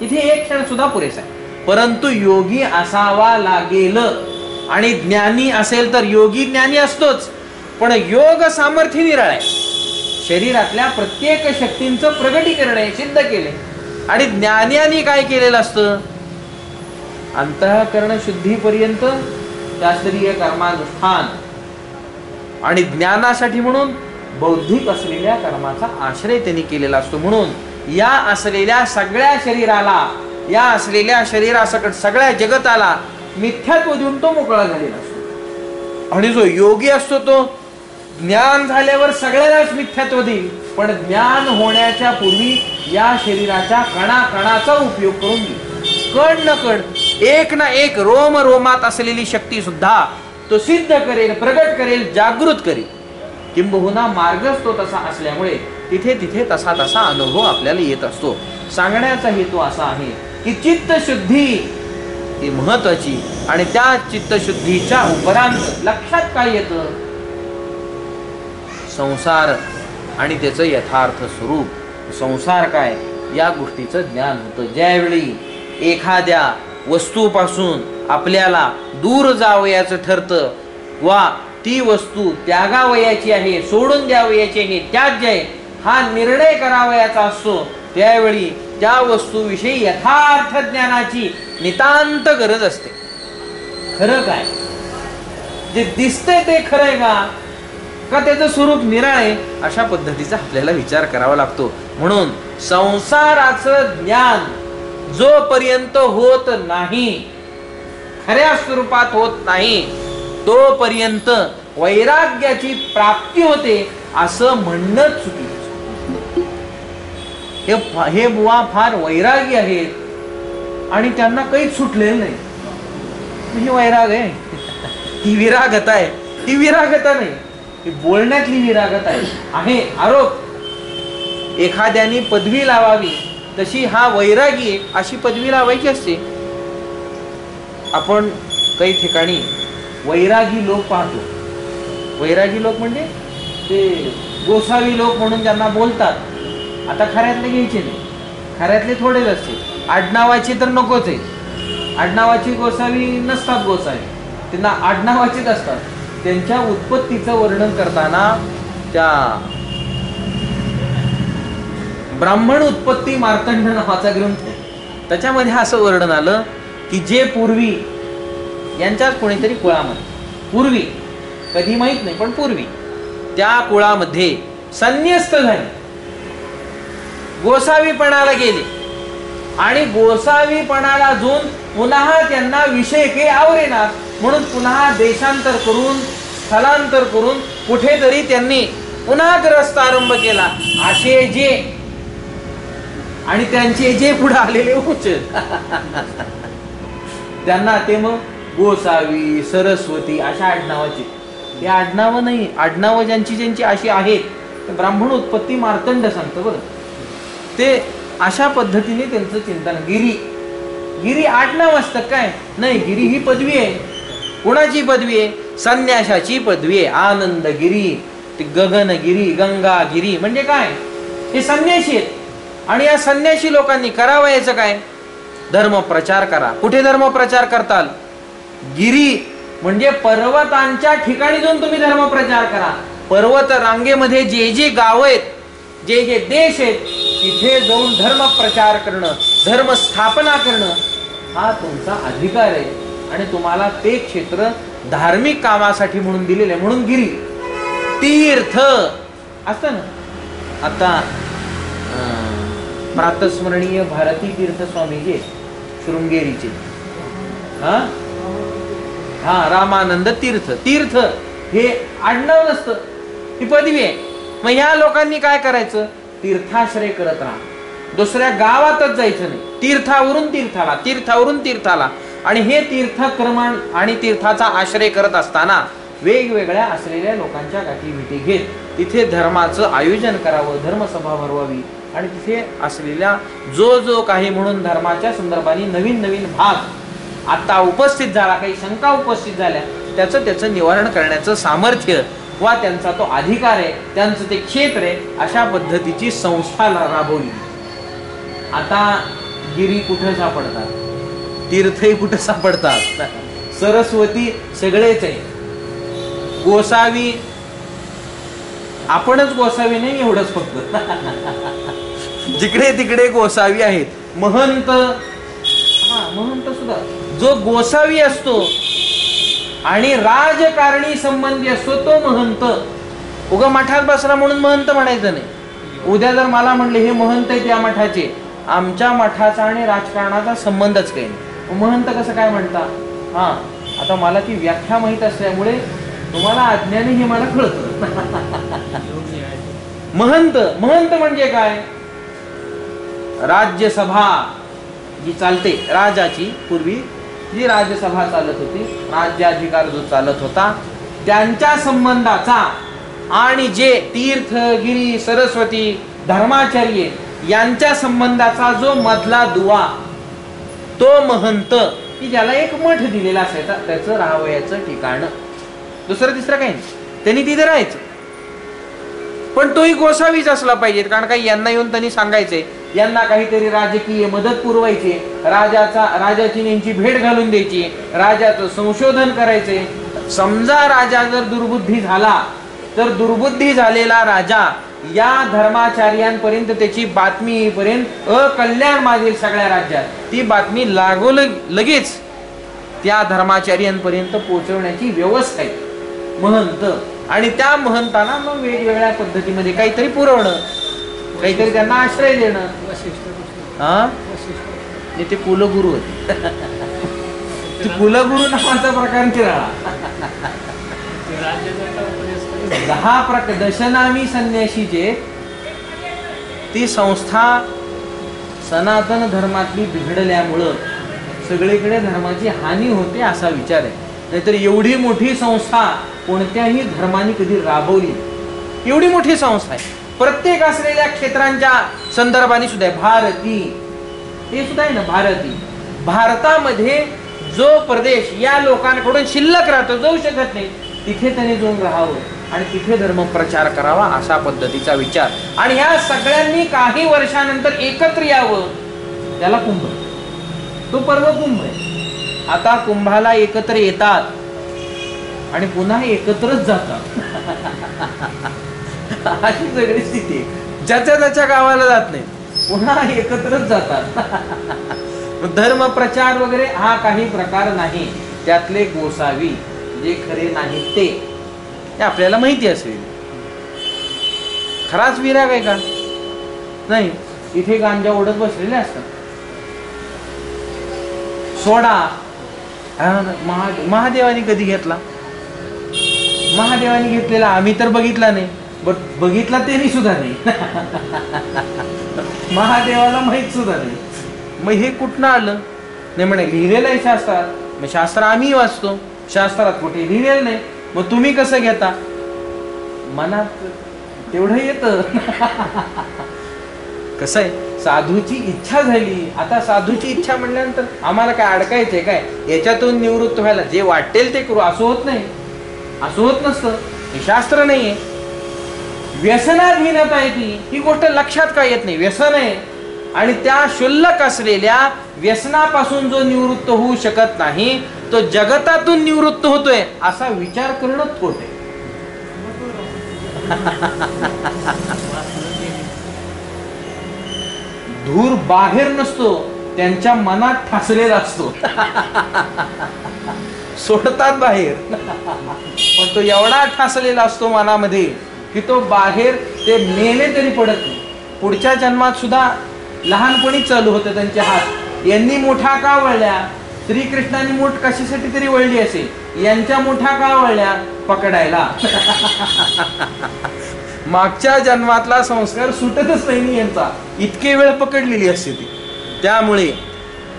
इथे एक क्षण सुद्धा पुरेसा आहे. परंतु योगी असावा लागेल. आणि ज्ञानी असेल तर योगी ज्ञानी असतोच, पण योग सामर्थ्य निराळ आहे. शरीरातल्या प्रत्येक शक्तींचं प्रगटीकरण आहे, सिद्ध केले. आणि ज्ञान्यांनी काय केलेलं असतं? अंतःकरण शुद्धीपर्यंत शास्त्रीय कर्मानुष्ठान आणि ज्ञानासाठी म्हणून बौद्धिक असलेल्या कर्माचा आश्रय त्यांनी केलेला असतो. म्हणून या असलेल्या सगळ्या शरीराला, या असलेल्या शरीरासकट सगळ्या जगताला मिथ्यात्व देऊन तो मोकळा झालेला असतो. आणि जो योगी असतो तो ज्ञान झाल्यावर सगळ्यालाच मिथ्यात्व देईल, पण ज्ञान होण्याच्या पूर्वी या शरीराच्या कणाकणाचा उपयोग करून घेईल. कण न कण, एक ना एक रोम रोमात असलेली शक्ती सुद्धा तो सिद्ध करेल, प्रगट करेल, जागृत करेल. किंबहुना मार्गच तो तसा असल्यामुळे तिथे तिथे तसा तसा अनुभव आपल्याला येत असतो. सांगण्याचा हेतू असा आहे की चित्तशुद्धी ही महत्वाची. आणि त्या चित्तशुद्धीच्या उपरांत लक्षात काय येतं? संसार आणि त्याचं यथार्थ स्वरूप. संसार काय या गोष्टीचं ज्ञान होतं. ज्यावेळी एखाद्या वस्तूपासून आपल्याला दूर जावयाचं ठरतं वा ती वस्तू त्यागावयाची आहे, सोडून द्यावयाची आहे, त्याज्य आहे हा निर्णय करावयाचा असतो, त्यावेळी त्या वस्तूविषयी यथार्थ ज्ञानाची नितांत गरज असते. खरं काय, जे दिसतंय ते खरं आहे का त्याचं स्वरूप निराळ आहे, अशा पद्धतीचा आपल्याला विचार करावा लागतो. म्हणून संसाराचं ज्ञान जोपर्यंत होत नाही, खऱ्या स्वरूपात होत नाही, तोपर्यंत वैराग्याची प्राप्ती होते असं म्हणणं चुकीचं. हे बुवा फार वैरागी आहेत आणि त्यांना काहीच सुटलेलं नाही, ही वैराग आहे. ही विरागता आहे. ही विरागता नाही, ही बोलण्यातली विरागता आहे. आरोप एखाद्याने पदवी लावावी तशी हा वैरागी आहे अशी पदवी लावायची असते. आपण काही ठिकाणी वैरागी लोक पाहतो. वैरागी लोक म्हणजे ते गोसावी लोक म्हणून ज्यांना बोलतात. आता खऱ्यातले घ्यायचे नाही, खऱ्यातले थोडेच असते. आडनावाची तर नकोच आहे. आडनावाची गोसावी नसतात. गोसावी त्यांना आडनावाचीच असतात. त्यांच्या उत्पत्तीचं वर्णन करताना त्या ब्राह्मण उत्पत्ती मार्तंड नावाचा ग्रंथ, त्याच्यामध्ये असं वर्णन आलं की जे पूर्वी यांच्याच कोणीतरी कुळामध्ये, पूर्वी कधी माहित नाही पण पूर्वी त्या कुळामध्ये संन्यस्त झाले, गोसावीपणाला गेले आणि गोसावीपणाला जोन पुन्हा त्यांना विषय काही आवरेना म्हणून पुन्हा देशांतर करून स्थलांतर करून कुठेतरी त्यांनी पुन्हा ग्रस्त आरंभ केला. असे जे आणि त्यांचे जे पुढे आलेले उच्च त्यांना ते मग गोसावी, सरस्वती अशा आडनावाचे. हे आडनावं नाही, आडनावं ज्यांची ज्यांची अशी आहेत ब्राह्मण उत्पत्ती मार्तंड सांगतं बरं. ते अशा पद्धतीने त्यांचं चिंतन. गिरी, गिरी आडनाव असतं काय? नाही, गिरी ही पदवी आहे. कोणाची पदवी आहे? संन्याशाची पदवी आहे. आनंदगिरी, ते गगनगिरी, गंगागिरी म्हणजे काय? हे संन्याशी आहेत. आणि या संन्याशी लोकांनी करावयाचं काय? धर्म प्रचार करा. कुठे धर्म प्रचार करताल? गिरी म्हणजे पर्वतांच्या ठिकाणी जाऊन तुम्ही धर्म प्रचार करा. पर्वत रांगेमध्ये जे जे गाव आहेत, जे जे देश आहेत, तिथे जाऊन धर्म प्रचार करणं, धर्म स्थापना करणं हा तुमचा अधिकार आहे. आणि तुम्हाला ते क्षेत्र धार्मिक कामासाठी म्हणून दिलेलं आहे. म्हणून गिरी. तीर्थ असतं ना. आता प्रातस्मरणीय भारती तीर्थ स्वामीजी शृंगेरीचे, रामानंद तीर्थ. तीर्थ हे आडनाव नसतं, ही पदवी आहे. मग ह्या लोकांनी काय करायचं? तीर्थाश्रय करत राहा. दुसऱ्या गावातच जायचं नाही. तीर्थावरून तीर्थाला, तीर्थावरून तीर्थाला. आणि हे तीर्थक्रमण आणि तीर्थाचा आश्रय करत असताना वेगवेगळ्या असलेल्या लोकांच्या गाठीभेटी घेत तिथे धर्माचं आयोजन करावं, धर्मसभा भरवावी. आणि तिथे असलेल्या जो जो काही म्हणून धर्माच्या संदर्भाने नवीन नवीन भाग आता उपस्थित झाला, काही शंका उपस्थित झाल्या, त्याचं निवारण करण्याचं सामर्थ्य वा त्यांचा तो अधिकार आहे, त्यांचं ते क्षेत्र आहे, अशा पद्धतीची संस्था राबवली. आता गिरी कुठे सापडतात? तीर्थही कुठे सापडतात? सरस्वती सगळेच आहे. गोसावी आपणच गोसावी नाही एवढंच फक्त जिकडे तिकडे गोसावी आहेत. महंत, महंत सुद्धा जो गोसावी असतो आणि राजकारणी संबंधी असतो तो महंत. उगा मठात बसला म्हणून महंत म्हणायचं नाही. उद्या जर मला म्हणले हे महंत आहेत या मठाचे, आमच्या मठाचा आणि राजकारणाचा संबंधच काही नाही, महंत कसं काय म्हणता? आता मला ती व्याख्या माहित असल्यामुळे तुम्हाला अज्ञानी हे मला कळतं. महंत, महंत म्हणजे काय? राज्यसभा जी चालते, राजाची पूर्वी जी राज्यसभा चालत होती, राज्याधिकार जो चालत होता, त्यांच्या संबंधाचा आणि जे तीर्थ, गिरी, सरस्वती, धर्माचार्य यांच्या संबंधाचा जो मधला दुवा, तो महंत, की ज्याला एक मठ दिलेला असायचा, त्याचं राहावयाचं ठिकाण. दुसरं तिसरं काही नाही, त्यांनी तिथे राहायचं. पण तोही गोसावीच असला पाहिजे. कारण काही यांना येऊन त्यांनी सांगायचे, यांना काहीतरी राजकीय मदत पुरवायची, राजाची नेमची भेट घालून द्यायची, राजाचं संशोधन करायचे. समजा राजा जर दुर्बुद्धी झाला तर दुर्बुद्धी झालेला राजा या धर्माचार्यांपर्यंत त्याची बातमी येईपर्यंत अकल्याण मागेल सगळ्या राज्यात. ती बातमी लगेच त्या धर्माचार्यांपर्यंत पोहोचवण्याची व्यवस्था आहे महंत. आणि त्या महंतांना मग वेगवेगळ्या पद्धतीमध्ये काहीतरी पुरवणं, काहीतरी त्यांना आश्रय देणं. ते कुलगुरू होते. कुलगुरू नावाचा प्रकार निराळा. 10 प्रकार दशनामी संन्याशीचे ती संस्था सनातन धर्मातली बिघडल्यामुळं सगळीकडे धर्माची हानी होते असा विचार आहे. नाहीतर एवढी मोठी संस्था कोणत्याही धर्माने कधी राबवली, एवढी मोठी संस्था आहे. प्रत्येक असलेल्या क्षेत्रांच्या संदर्भाने सुद्धा आहे. भारती हे सुद्धा आहे ना, भारती. भारतामध्ये जो प्रदेश या लोकांकडून शिल्लक राहतो, जाऊ शकत नाही, तिथे त्यांनी जाऊन राहावं आणि तिथे धर्म प्रचार करावा, अशा पद्धतीचा विचार. आणि ह्या सगळ्यांनी काही वर्षानंतर एकत्र यावं, त्याला कुंभ. तो पर्व कुंभ आहे. आता कुंभाला एकत्र येतात आणि पुन्हा एकत्रच जातात. अशी सगळी स्थिती आहे. ज्याच्या त्याच्या गावाला जात नाही, पुन्हा एकत्रच जातात. धर्म प्रचार वगैरे हा काही प्रकार नाही. त्यातले गोसावी जे खरे नाहीत ते आपल्याला माहिती असेल. खराच विराग आहे का? नाही. इथे गांजा ओढत बसलेले असतात. सोडा महादेवानी कधी घेतला? महादेवानी घेतलेला आम्ही तर बघितला नाही, बघितला त्यांनी सुद्धा नाही. महादेवाला माहित सुद्धा नाही. मग हे कुठनं आलं? नाही म्हणे लिहिलेलं आहे शास्त्रात. मग शास्त्र आम्ही वाचतो, शास्त्रात कुठे लिहिलेलं नाही. मग तुम्ही कसं घेता? मनात तेवढं येतं. कसं आहे, साधूची इच्छा झाली. आता साधूची इच्छा म्हणल्यानंतर आम्हाला काय अडकायचंय काय? याच्यातून निवृत्त व्हायला जे वाटेल ते करू, असं होत नाही. असं होत नसतं. हे शास्त्र नाहीये. व्यसनाधीनता आहे ही गोष्ट लक्षात का येत नाही? व्यसन आहे आणि त्या शुल्लक असलेल्या व्यसनापासून जो निवृत्त होऊ शकत नाही, तो जगतातून निवृत्त होतोय असा विचार करणं खोट आहे. धूर बाहेर नसतो, त्यांच्या मनात ठासलेला असतो. सोडतात बाहेर, पण तो एवढा ठासलेला असतो मनामध्ये की तो बाहेर ते मेले तरी पडत नाही. पुढच्या जन्मात सुद्धा लहानपणी चालू होते त्यांचे हात. यांनी मोठा का वळल्या? श्रीकृष्णांनी मूठ कशासाठी तरी वळली असेल, यांच्या मोठा का वळल्या? पकडायला. मागच्या जन्मातला संस्कार सुटतच नाही यांचा, इतके वेळ पकडलेली असते ती. त्यामुळे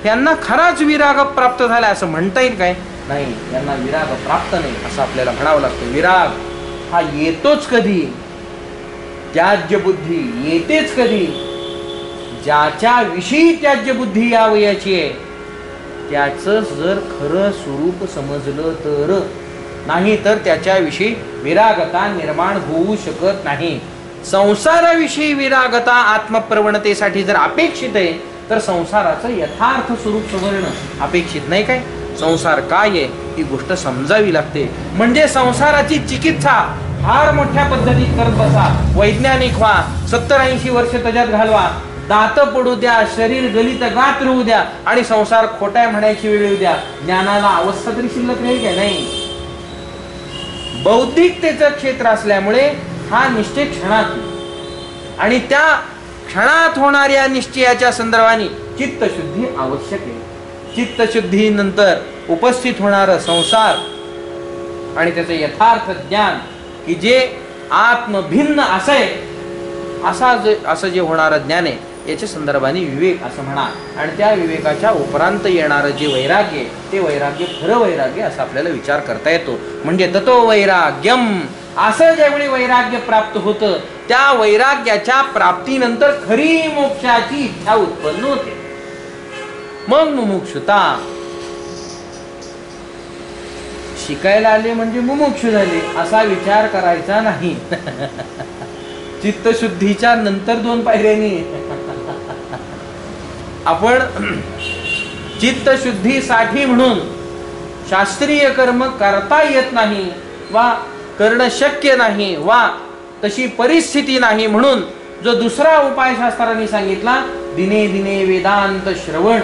त्यांना खराच विराग प्राप्त झाला असं म्हणता येईल काय? नाही, यांना विराग प्राप्त नाही असं आपल्याला म्हणावं लागतं. विराग हा येतोच कधी? त्याज्य बुद्धी येतेच कधी? ज्याच्या विषयी त्याज्य बुद्धी यावयाची आहे त्याचं जर खरं स्वरूप समजलं तर, नाही तर त्याच्याविषयी विरागता निर्माण होऊ शकत नाही. संसाराविषयी विरागता आत्मप्रवणतेसाठी जर अपेक्षित आहे तर संसाराचं यथार्थ स्वरूप समजणं अपेक्षित नाही काय? संसार काय आहे ही गोष्ट समजावी लागते. म्हणजे संसाराची चिकित्सा फार मोठ्या पद्धतीत करत बसा, वैज्ञानिक व्हा, 70-80 वर्ष त्याच्यात घालवा, दात पडू द्या, शरीर गलित गात राहू द्या आणि संसार खोटाय म्हणायची वेळ येऊ द्या, ज्ञानाला अवस्था तरी शिल्लक राहील काय? नाही. बौद्धिकतेचं क्षेत्र असल्यामुळे हा निश्चय क्षणात आणि त्या क्षणात होणाऱ्या निश्चयाच्या संदर्भाने चित्तशुद्धी आवश्यक आहे. चित्तशुद्धीनंतर उपस्थित होणारा संसार आणि त्याचं यथार्थ ज्ञान की जे आत्मभिन्न असं जे होणारं ज्ञान आहे याच्या संदर्भाने विवेक असं म्हणा. आणि त्या विवेकाच्या उपरांत येणारं जे वैराग्य ते वैराग्य खरं वैराग्य असं आपल्याला विचार करता येतो. म्हणजे ततो वैराग्यम, असं ज्यावेळी वैराग्य प्राप्त होतं त्या वैराग्याच्या प्राप्तीनंतर खरी मोक्षाची इच्छा उत्पन्न होते. मग मुमुक्षुता. शिकायला आले म्हणजे मुमुक्षु झाले असा विचार करायचा नाही. चित्तशुद्धीच्या नंतर 2 पायऱ्यांनी आपण चित्तशुद्धीसाठी म्हणून शास्त्रीय कर्म करता येत नाही वा करणं शक्य नाही वा तशी परिस्थिती नाही म्हणून जो दुसरा उपाय शास्त्रांनी सांगितला, दिने दिने वेदांत श्रवण.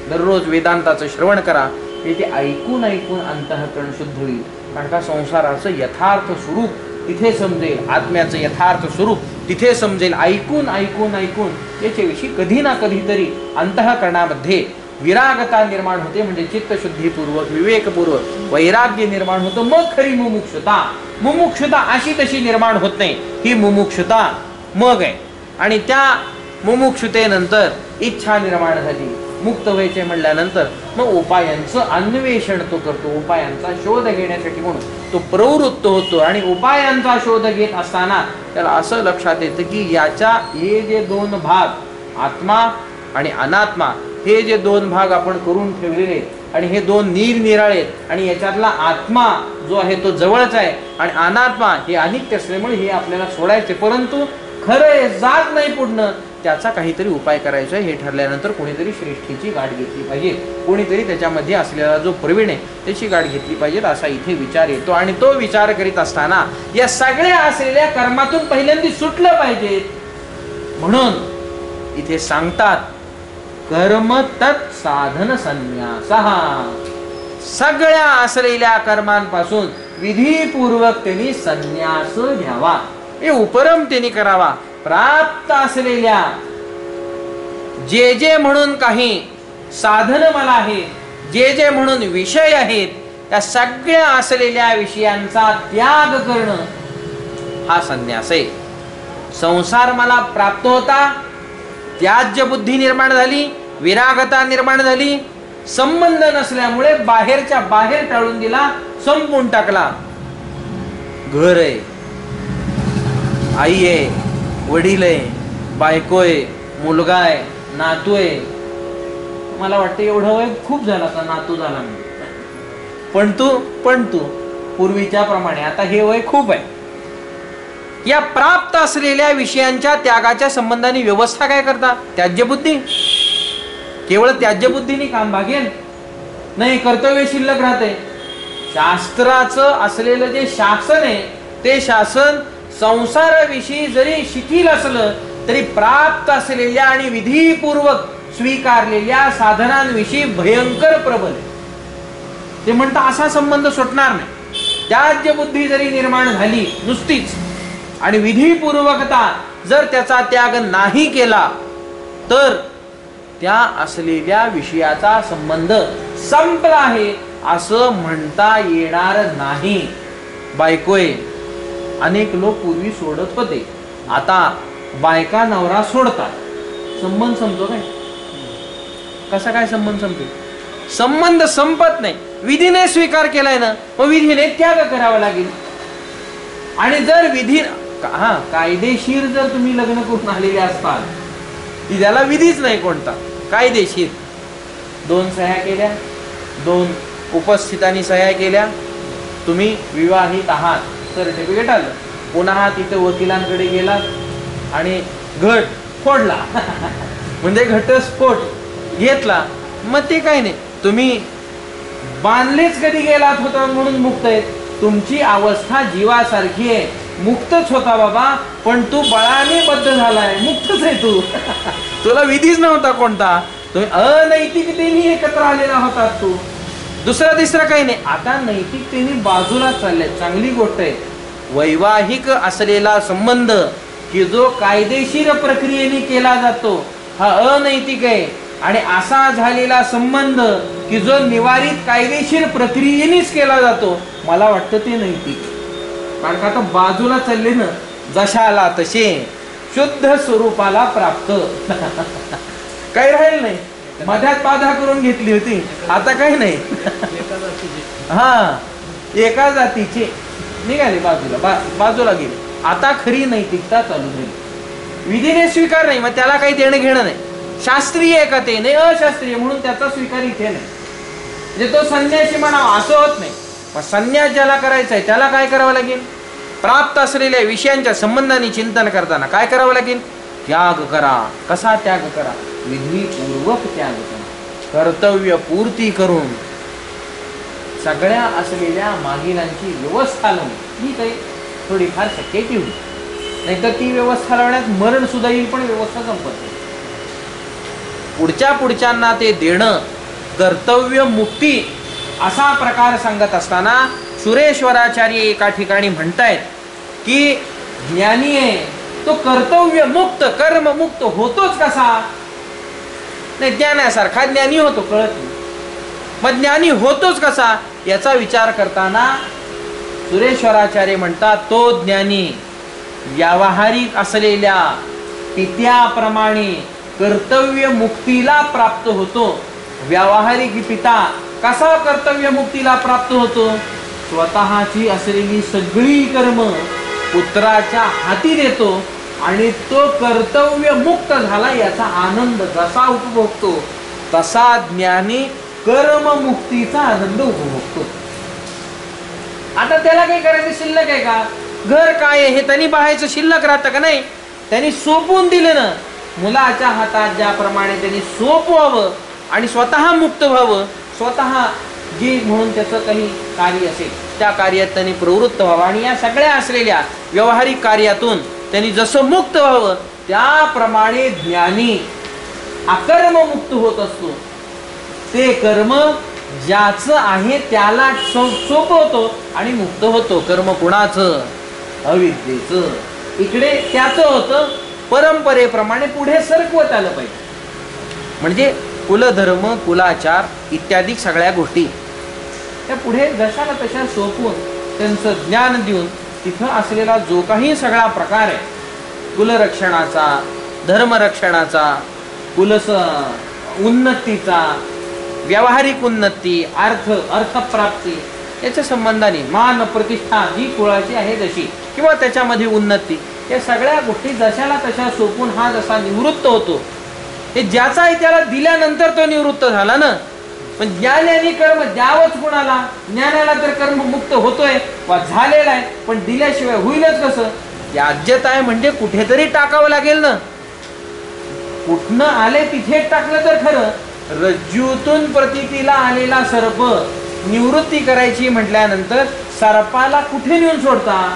दररोज वेदांताचं श्रवण करा. ते ऐकून ऐकून अंतःकरण शुद्ध होईल. कारण का संसाराचं यथार्थ स्वरूप तिथे समजेल, आत्म्याचं यथार्थ स्वरूप तिथे समजेल. ऐकून ऐकून ऐकून याच्याविषयी कधी ना कधीतरी अंतःकरणामध्ये विरागता निर्माण होते. म्हणजे चित्तशुद्धीपूर्वक विवेकपूर्वक वैराग्य निर्माण होतं. मग खरी मुमुक्षुता. मुमुक्षुता अशी तशी निर्माण होत नाही, ही मुमुक्षुता मग आहे. आणि त्या मुमुक्षुतेनंतर इच्छा निर्माण झाली. मुक्त व्हायचे म्हणल्यानंतर मग उपायांचं अन्वेषण तो करतो, उपायांचा शोध घेण्यासाठी म्हणून तो प्रवृत्त होतो. आणि उपायांचा शोध घेत असताना त्याला असं लक्षात येतं की याच्या हे जे दोन भाग आत्मा आणि अनात्मा, हे जे दोन भाग आपण करून ठेवलेले आणि हे दोन निरनिराळे आहेत आणि याच्यातला आत्मा जो आहे तो जवळच आहे आणि अनात्मा हे अनित्य असल्यामुळे हे आपल्याला सोडायचे, परंतु खरं जात नाही पुढनं, त्याचा काहीतरी उपाय करायचा आहे. हे ठरल्यानंतर कोणीतरी श्रेष्ठीची गाठ घेतली पाहिजे, कोणीतरी त्याच्यामध्ये असलेला जो प्रवीण आहे त्याची गाठ घेतली पाहिजे, असा इथे विचार येतो. आणि तो विचार करीत असताना या सगळ्या असलेल्या कर्मातून पहिल्यांदा सुटलं पाहिजे म्हणून इथे सांगतात कर्म तत् साधन संन्यासः. सगळ्या असलेल्या कर्मांपासून विधीपूर्वक त्यांनी संन्यास घ्यावा, हे उपरम त्यांनी करावा. प्राप्त असलेल्या जे जे म्हणून काही साधन मला आहे, जे जे म्हणून विषय आहेत, त्या सगळ्या असलेल्या विषयांचा त्याग करणं हा संन्यास आहे. संसार मला प्राप्त होता, त्याज्य बुद्धी निर्माण झाली, विरागता निर्माण झाली, संबंध नसल्यामुळे बाहेरच्या बाहेर टाळून दिला, संपून टाकला. घर आहे, आई आहे, वडील आहे, बायको आहे, मुलगा आहे, नातू आहे. मला वाटतं एवढं वय खूप झाला का नातू झाला मी, पण तू पूर्वीच्या प्रमाणे आता हे वय खूप आहे. या प्राप्त असलेल्या विषयांच्या त्यागाच्या संबंधाने व्यवस्था काय करता? त्याज्यबुद्धी. केवळ त्याज्यबुद्धीने काम भागेल नाही, कर्तव्य शिल्लक राहते. शास्त्राचं असलेलं जे शासन आहे ते शासन संसाराविषयी जरी शिथिल असलं तरी प्राप्त असलेल्या आणि विधीपूर्वक स्वीकारलेल्या साधनांविषयी भयंकर प्रबल आहे. ते म्हणतात असा संबंध सुटणार नाही. त्याज्यबुद्धी जरी निर्माण झाली नुसतीच आणि विधीपूर्वकता जर त्याचा त्याग नाही केला तर त्या असलेल्या विषयाचा संबंध संपला आहे असं म्हणता येणार नाही. बायकोय, अनेक लोक पूर्वी सोडत होते, आता बायका नवरा सोडतात, संबंध संपतो काय? कसा काय संबंध संपतो? संबंध संपत नाही. विधीने स्वीकार केलाय ना, मग विधीने त्याग करावा लागेल. आणि जर विधी कायदेशीर जर तुम्ही लग्न करून आलेले असताल, की ज्याला विधीच नाही कोणता, कायदेशीर 2 सह्या केल्या, 2 उपस्थितांनी सह्या केल्या, तुम्ही विवाहित आहात, सर्टिफिकेट आलं, पुन्हा तिथे वकिलांकडे गेला आणि घट फोडला म्हणजे घटस्फोट घेतला, मग ते काय नाही, तुम्ही बांधलेच कधी गेलात होता म्हणून मुक्त आहे. तुमची अवस्था जीवासारखी आहे, मुक्तच होता बाबा, पण तू बळाने बद्ध झालाय, मुक्तच आहे तू तुला विधीच नव्हता कोणता, तुम्ही अनैतिकतेने एकत्र आलेला होता तू. दुसरा तिसरा काही नाही. आता नैतिकतेने बाजूला चालले, चांगली गोष्ट आहे. वैवाहिक असलेला संबंध की जो कायदेशीर प्रक्रियेने केला जातो हा अनैतिक आहे, आणि असा झालेला संबंध की जो निवारित कायदेशीर प्रक्रियेनेच केला जातो मला वाटतं ते नैतिक. कारण का आता बाजूला चालले ना, जशाला तसे शुद्ध स्वरूपाला प्राप्त काही राहील नाही. मध्यात बाधा करून घेतली होती, आता काही नाही. एका जातीचे निघाले बाजूला गेले, आता खरी नैतिकता चालू झाली. विधीने स्वीकार नाही, मग त्याला काही देणं घेणं नाही. शास्त्रीय आहे का ते नाही, अशास्त्रीय म्हणून त्याचा स्वीकार इथे नाही. म्हणजे तो संन्यासी म्हणावा असं होत नाही. पण संन्यास ज्याला करायचा आहे त्याला काय करावं लागेल? प्राप्त असलेल्या विषयांच्या संबंधाने चिंतन करताना काय करावं लागेल? त्याग करा. कसा त्याग करा? विधीपूर्वक त्याग करा, कर्तव्य पूर्ती करून सगळ्या असलेल्या मागिलांची व्यवस्था लावून. ही काही थोडीफार शक्य ठेवली, नाहीतर ती व्यवस्था लावण्यात मरण सुद्धा येईल, पण व्यवस्था संपत नाही. पुढच्यांना ते देणं कर्तव्य मुक्ती असा प्रकार सांगत असताना सुरेश्वराचार्य एका ठिकाणी म्हणतायत की ज्ञानी आहे तो कर्तव्य मुक्त कर्म मुक्त होतोच कसा? नाही, ज्ञानासारखा ज्ञानी होतो, कळत नाही. मग ज्ञानी होतोच कसा याचा विचार करताना सुरेश्वराचार्य म्हणतात तो ज्ञानी व्यावहारिक असलेल्या पित्याप्रमाणे कर्तव्य मुक्तीला प्राप्त होतो. व्यावहारिक पिता कसा कर्तव्य मुक्तीला प्राप्त होतो? स्वतःची असलेली सगळी कर्म पुत्राच्या हाती देतो आणि तो कर्तव्य मुक्त झाला याचा आनंद जसा उपभोगतो तसा ज्ञानी कर्ममुक्तीचा आनंद उपभोगतो. आता त्याला काही करायचं शिल्लक आहे का? घर काय आहे हे त्यांनी पाहायचं शिल्लक राहतं का नाही? त्यांनी सोपवून दिलं ना. मुलाच्या हातात ज्याप्रमाणे त्यांनी सोपवावं आणि स्वतः मुक्त व्हावं, स्वतः जी म्हणून त्याचं काही कार्य असेल त्या कार्यात त्यांनी प्रवृत्त व्हावं आणि या सगळ्या असलेल्या व्यावहारिक कार्यातून त्यांनी जसं मुक्त व्हावं त्याप्रमाणे ज्ञानी अकर्म मुक्त होत असतो. ते कर्म ज्याचं आहे त्याला सोपवतो आणि मुक्त होतो. कर्म कुणाचं? अविद्येचं. इकडे त्याचं होतं, परंपरेप्रमाणे पुढे सरकवत आलं पाहिजे. म्हणजे कुलधर्म, कुलाचार इत्यादी सगळ्या गोष्टी त्या पुढे जशाला तशा सोपवून त्यांचं ज्ञान देऊन तिथं असलेला जो काही सगळा प्रकार आहे कुलरक्षणाचा, धर्मरक्षणाचा, उन्नतीचा, व्यावहारिक उन्नती, अर्थप्राप्ती याच्या संबंधाने मान प्रतिष्ठा जी कुळाची आहे जशी किंवा त्याच्यामध्ये उन्नती, या सगळ्या गोष्टी जशाला तशा सोपून हा जसा निवृत्त होतो, हे ज्याचा आहे त्याला दिल्यानंतर तो निवृत्त झाला ना. पण ज्ञानाने कर्म द्यावंच कुणाला? ज्ञानाला तर कर्म मुक्त होतोय वा झालेला आहे, पण दिल्याशिवाय होईलच कसं? याज्यता आहे म्हणजे कुठेतरी टाकावं लागेल ना. कुठनं आले तिथे टाकलं तर खरं. रज्जूतून प्रतीतीला आलेला सर्प निवृत्ती करायची म्हटल्यानंतर सर्पाला कुठे नेऊन सोडता?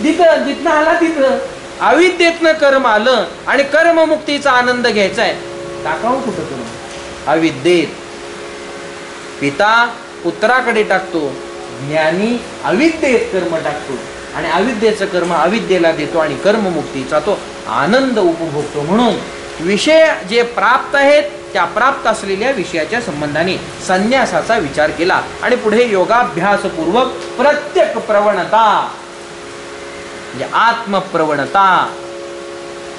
जिथं आला तिथं. अविद्येतनं कर्म आलं आणि कर्ममुक्तीचा आनंद घ्यायचाय, टाकावं कुठं कर्म? अविद्येत. पिता पुत्राकडे टाकतो, ज्ञानी अविद्येत कर्म टाकतो आणि अविद्येचं कर्म अविद्येला देतो आणि कर्ममुक्तीचा तो आनंद उपभोगतो. म्हणून विषय जे प्राप्त आहेत त्या प्राप्त असलेल्या विषयाच्या संबंधाने संन्यासाचा विचार केला आणि पुढे योगाभ्यासपूर्वक प्रत्येक प्रवणता म्हणजे आत्मप्रवणता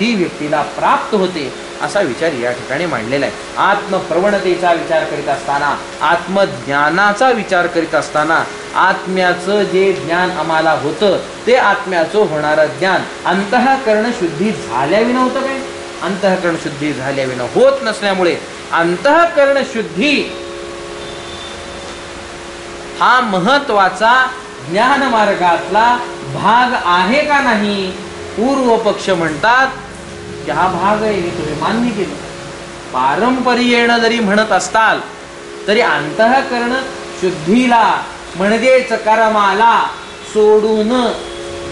ही व्यक्तीला प्राप्त होते असा विचार या ठिकाणी मांडलेला आहे. आत्मप्रवणतेचा विचार करीत असताना, आत्मज्ञानाचा विचार करीत असताना आत्म्याचं जे ज्ञान आम्हाला होतं ते आत्म्याचं होणारं ज्ञान अंतःकरण शुद्धी झाल्याविना होतं काय? अंतःकरण शुद्धी झाल्याविना होत नसल्यामुळे अंतःकरण शुद्धी हा महत्वाचा ज्ञान मार्गातला भाग आहे का नाही? पूर्व पक्ष म्हणतात की हा भाग आहे, हे तुम्ही मान्य केलं. पारंपरियेनं जरी म्हणत असताल तरी अंतःकरण शुद्धीला म्हणजेच कर्माला सोडून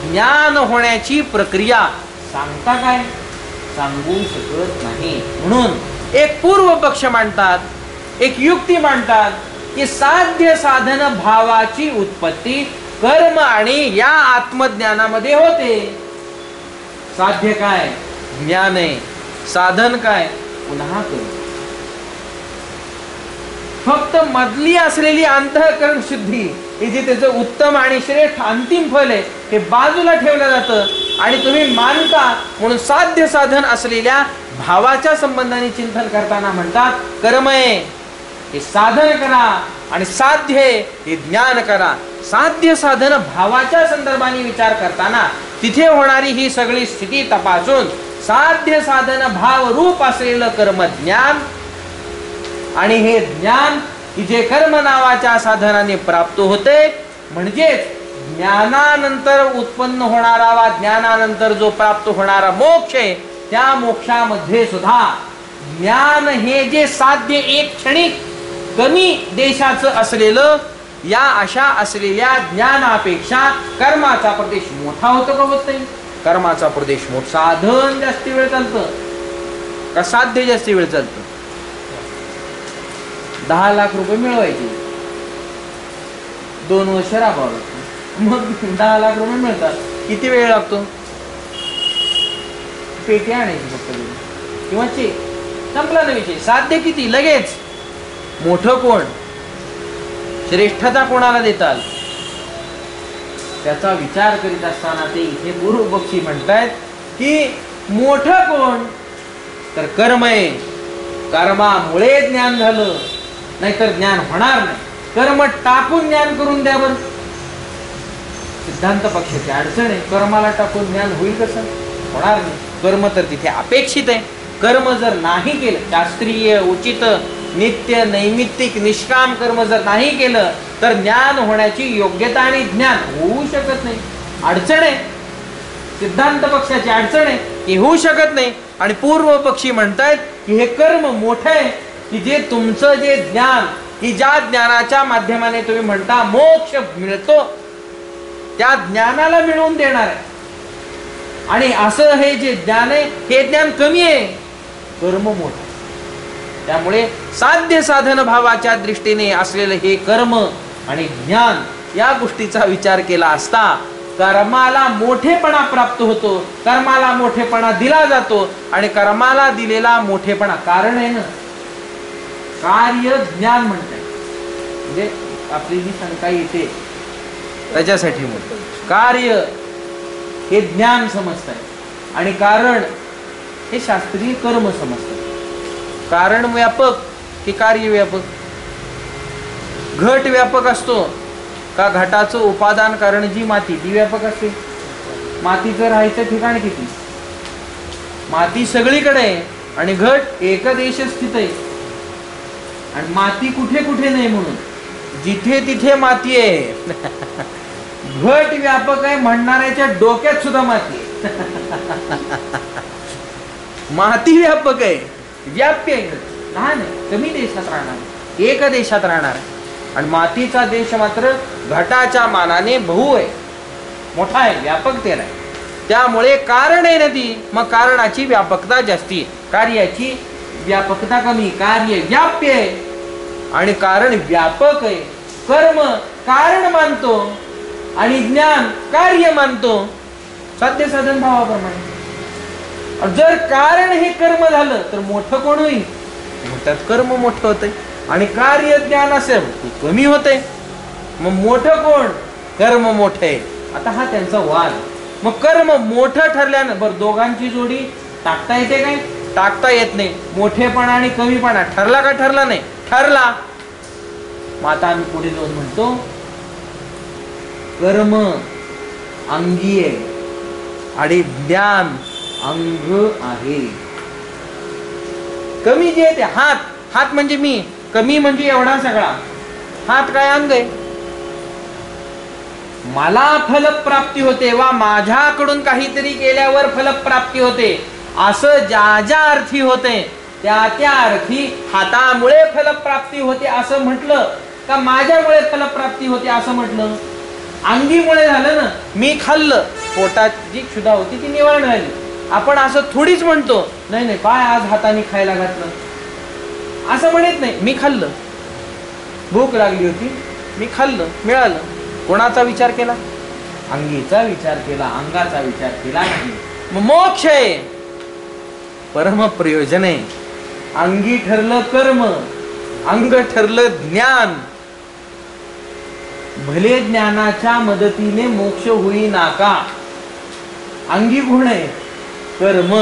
ज्ञान होण्याची प्रक्रिया सांगता काय? सांगू शकत नाही. म्हणून एक पूर्व पक्ष मांडतात, एक युक्ती मांडतात की साध्य साधन भावाची उत्पत्ती कर्म आणि या आत्मज्ञानामध्ये होते. साध्य काय? ज्ञान आहे. साधन काय? पुन्हा कर्म. फक्त मधली असलेली अंतःकरण शुद्धी हे जे त्याचं उत्तम आणि श्रेष्ठ अंतिम फल आहे हे बाजूला ठेवलं जातं आणि तुम्ही मानता म्हणून साध्य साधन असलेल्या भावाच्या संबंधाने चिंतन करताना म्हणतात कर्म आहे हे साधन करा आणि साध्य हे ज्ञान करा. साध्य साधन भावाच्या संदर्भाने विचार करताना तिथे होणारी ही सगळी स्थिती तपासून साध्य साधन भाव रूप असलेलं कर्म ज्ञान आणि हे ज्ञान की जे कर्म नावाच्या साधनाने प्राप्त होते म्हणजेच ज्ञानानंतर उत्पन्न होणारा वा ज्ञानानंतर जो प्राप्त होणारा मोक्ष आहे त्या मोक्षामध्ये सुद्धा ज्ञान हे जे साध्य एक क्षणिक कमी देशाचं असलेलं या अशा असलेल्या ज्ञानापेक्षा कर्माचा प्रदेश मोठा होतो का? होत नाही. कर्माचा प्रदेश मोठा. साधन जास्ती वेळ चालतं का साध्य जास्ती वेळ चालतं? 10 लाख रुपये मिळवायचे 2 वर्ष राबावं लागतं, मग 10 लाख रुपये मिळतात. किती वेळ लागतो? पेटी आणायची फक्त किंवा चेक, संपला ना विषय. साध्य किती? लगेच. मोठं कोण? श्रेष्ठता कोणाला देताल? त्याचा विचार करीत असताना ते इथे पूर्व पक्षी म्हणतायत की मोठं कोण? तर कर्म आहे. कर्मामुळे ज्ञान झालं, नाहीतर ज्ञान होणार नाही. कर्म टाकून ज्ञान करून द्या बरं. सिद्धांत पक्षाची अडचण आहे, कर्माला टाकून ज्ञान होईल कसं? होणार नाही. कर्म तर तिथे अपेक्षित आहे. कर्म जर नाही केलं, शास्त्रीय उचित नित्य नैमित्तिक निष्काम कर्म जर नाही केलं तर ज्ञान होण्याची योग्यता आणि ज्ञान होऊ शकत नाही. अडचण आहे, सिद्धांत पक्षाची अडचण आहे की होऊ शकत नाही. आणि पूर्व पक्षी म्हणतायत की हे कर्म मोठं आहे की जे तुमचं जे ज्ञान, की ज्या ज्ञानाच्या माध्यमाने तुम्ही म्हणता मोक्ष मिळतो, त्या ज्ञानाला मिळवून देणार आहे. आणि असं हे जे ज्ञान आहे हे ज्ञान कमी आहे, कर्म मोठं. त्यामुळे साध्य साधन भावाच्या दृष्टीने असलेलं हे कर्म आणि ज्ञान या गोष्टीचा विचार केला असता कर्माला मोठेपणा प्राप्त होतो, कर्माला मोठेपणा दिला जातो. आणि कर्माला दिलेला मोठेपणा कारण आहे ना, कार्य ज्ञान म्हणतात. म्हणजे आपली जी शंका येते त्याच्यासाठी म्हणतो कार्य हे ज्ञान समजतात आणि कारण हे शास्त्रीय कर्म समजतात. कारण व्यापक की कार्य व्यापक? घट व्यापक असतो का घटाचं उपादान कारण जी माती ती व्यापक असते? मातीचं राहायचं ठिकाण किती? माती सगळीकडे आहे आणि घट एकदेश स्थित आहे. आणि माती कुठे कुठे नाही म्हणून जिथे तिथे माती आहे. घट व्यापक आहे म्हणणाऱ्याच्या डोक्यात सुद्धा माती आहे. माती व्यापक आहे, व्याप्य आहे. लहान आहे, कमी देशात राहणार, एक देशात राहणार आहे. आणि मातीचा देश मात्र घटाच्या मानाने बहु आहे, मोठा आहे, व्यापकतेला आहे. त्यामुळे कारण आहे ना ती, मग कारणाची व्यापकता जास्ती, कार्याची व्यापकता कमी. कार्य व्याप्य आहे आणि कारण व्यापक आहे. कर्म कारण मानतो आणि ज्ञान कार्य मानतो, साध्य साधन भावाप्रमाणे. जर कारण हे कर्म झालं तर मोठं कोण होईल? त्यात कर्म मोठं होतंय आणि कार्य ज्ञान असेल कमी होते. मग मोठं कोण? कर्म मोठं आहे. आता हा त्यांचा वाद. मग कर्म मोठं ठरल्यानं बरं दोघांची जोडी टाकता येते काय? टाकता येत नाही. मोठेपणा आणि कमीपणा ठरला का ठरला नाही? ठरला. मग आता आम्ही पुढे जाऊन म्हणतो कर्म अंगी आहे आणि ज्ञान अंग आहे. कमी जे आहे ते हात, हात म्हणजे मी, कमी म्हणजे एवढा सगळा. हात काय अंग आहे? मला फलप्राप्ती होते वा माझ्याकडून काहीतरी केल्यावर फलप्राप्ती होते असं ज्या ज्या अर्थी होते त्या त्या अर्थी हातामुळे फलप्राप्ती होते असं म्हटलं का माझ्यामुळे फलप्राप्ती होते असं म्हटलं? अंगीमुळे झालं ना. मी खाल्लं, पोटात जी क्षुधा होती ती निवारण झाली. आपण असं थोडीच म्हणतो नाही नाही काय आज हाताने खायला घातलं असं म्हणत नाही. मी खाल्लं, भूक लागली होती, मी खाल्लं, मिळालं. कोणाचा विचार केला? अंगीचा विचार केला, अंगाचा विचार केला नाही. मग मोक्ष आहे, परम प्रयोजन आहे. अंगी ठरलं कर्म, अंग ठरलं ज्ञान. भले ज्ञानाच्या मदतीने मोक्ष होईना का? अंगी गुण आहे कर्म.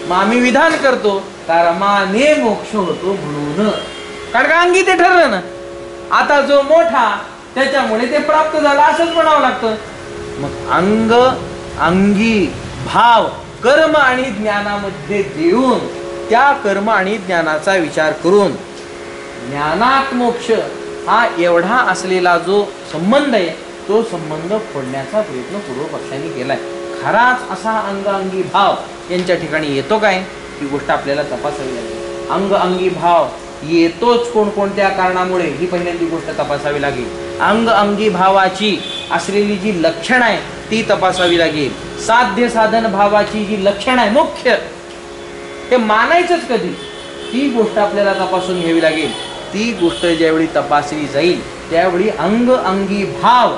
मग आम्ही विधान करतो कर्माने मोक्ष होतो म्हणून, कारण का अंगी ते ठरलं ना. आता जो मोठा त्याच्यामुळे ते प्राप्त झालं असंच म्हणावं लागतं. मग अंग अंगी भाव कर्म आणि ज्ञानामध्ये देऊन त्या कर्म आणि ज्ञानाचा विचार करून ज्ञानात मोक्ष हा एवढा असलेला जो संबंध आहे तो संबंध फोडण्याचा प्रयत्न पूर्व पक्षाने केलाय. खराच असा अंग अंगी भाव यांच्या ठिकाणी येतो काय? ही गोष्ट आपल्याला तपासावी लागेल. अंग अंगी भाव येतोच कोणकोणत्या कारणामुळे ही पहिल्यांदी गोष्ट तपासावी लागेल. अंग अंगी भावाची असलेली जी लक्षण आहे ती तपासावी लागेल. साध्य साधन भावाची जी लक्षण आहे मुख्य, ते मानायचंच कधी, ती गोष्ट आपल्याला तपासून घ्यावी लागेल. ती गोष्ट ज्यावेळी तपासली जाईल त्यावेळी अंग अंगी भाव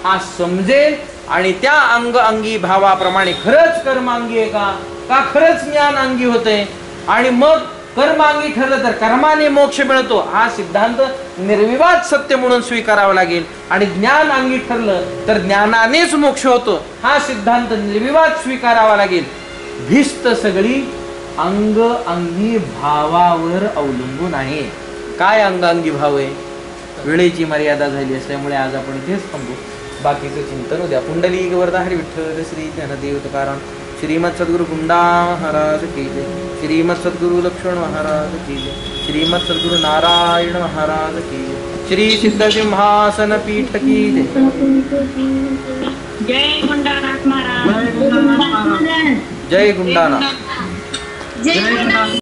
हा समजेल आणि त्या अंग अंगी भावाप्रमाणे खरंच कर्मांगी आहे का खरंच ज्ञान अंगी होते. आणि मग कर्मांगी ठरलं तर कर्माने मोक्ष मिळतो हा सिद्धांत निर्विवाद सत्य म्हणून स्वीकारावा लागेल. आणि ज्ञान अंगी ठरलं तर ज्ञानानेच मोक्ष होतो हा सिद्धांत निर्विवाद स्वीकारावा लागेल. भिस्त सगळी अंग अंगी भावावर अवलंबून आहे. काय अंगांगी भाव आहे? वेळेची मर्यादा झाली असल्यामुळे आज आपण इथेच थांबू. बाकीचं चिंतन उद्या. पुंडलिक वरदा हरी विठ्ठल श्री ज्ञानदेव तुकाराम. श्रीमद सद्गुरु गुंडा महाराज की जय. श्रीमद सद्गुरु लक्ष्मण महाराज की जय. श्रीमद सद्गुरु नारायण महाराज की जय. श्री सिद्ध सिंहासन पीठ की जय.
जय गुंडानाथ महाराज.
जय गुंडानाथ.
जय गुंडानाथ.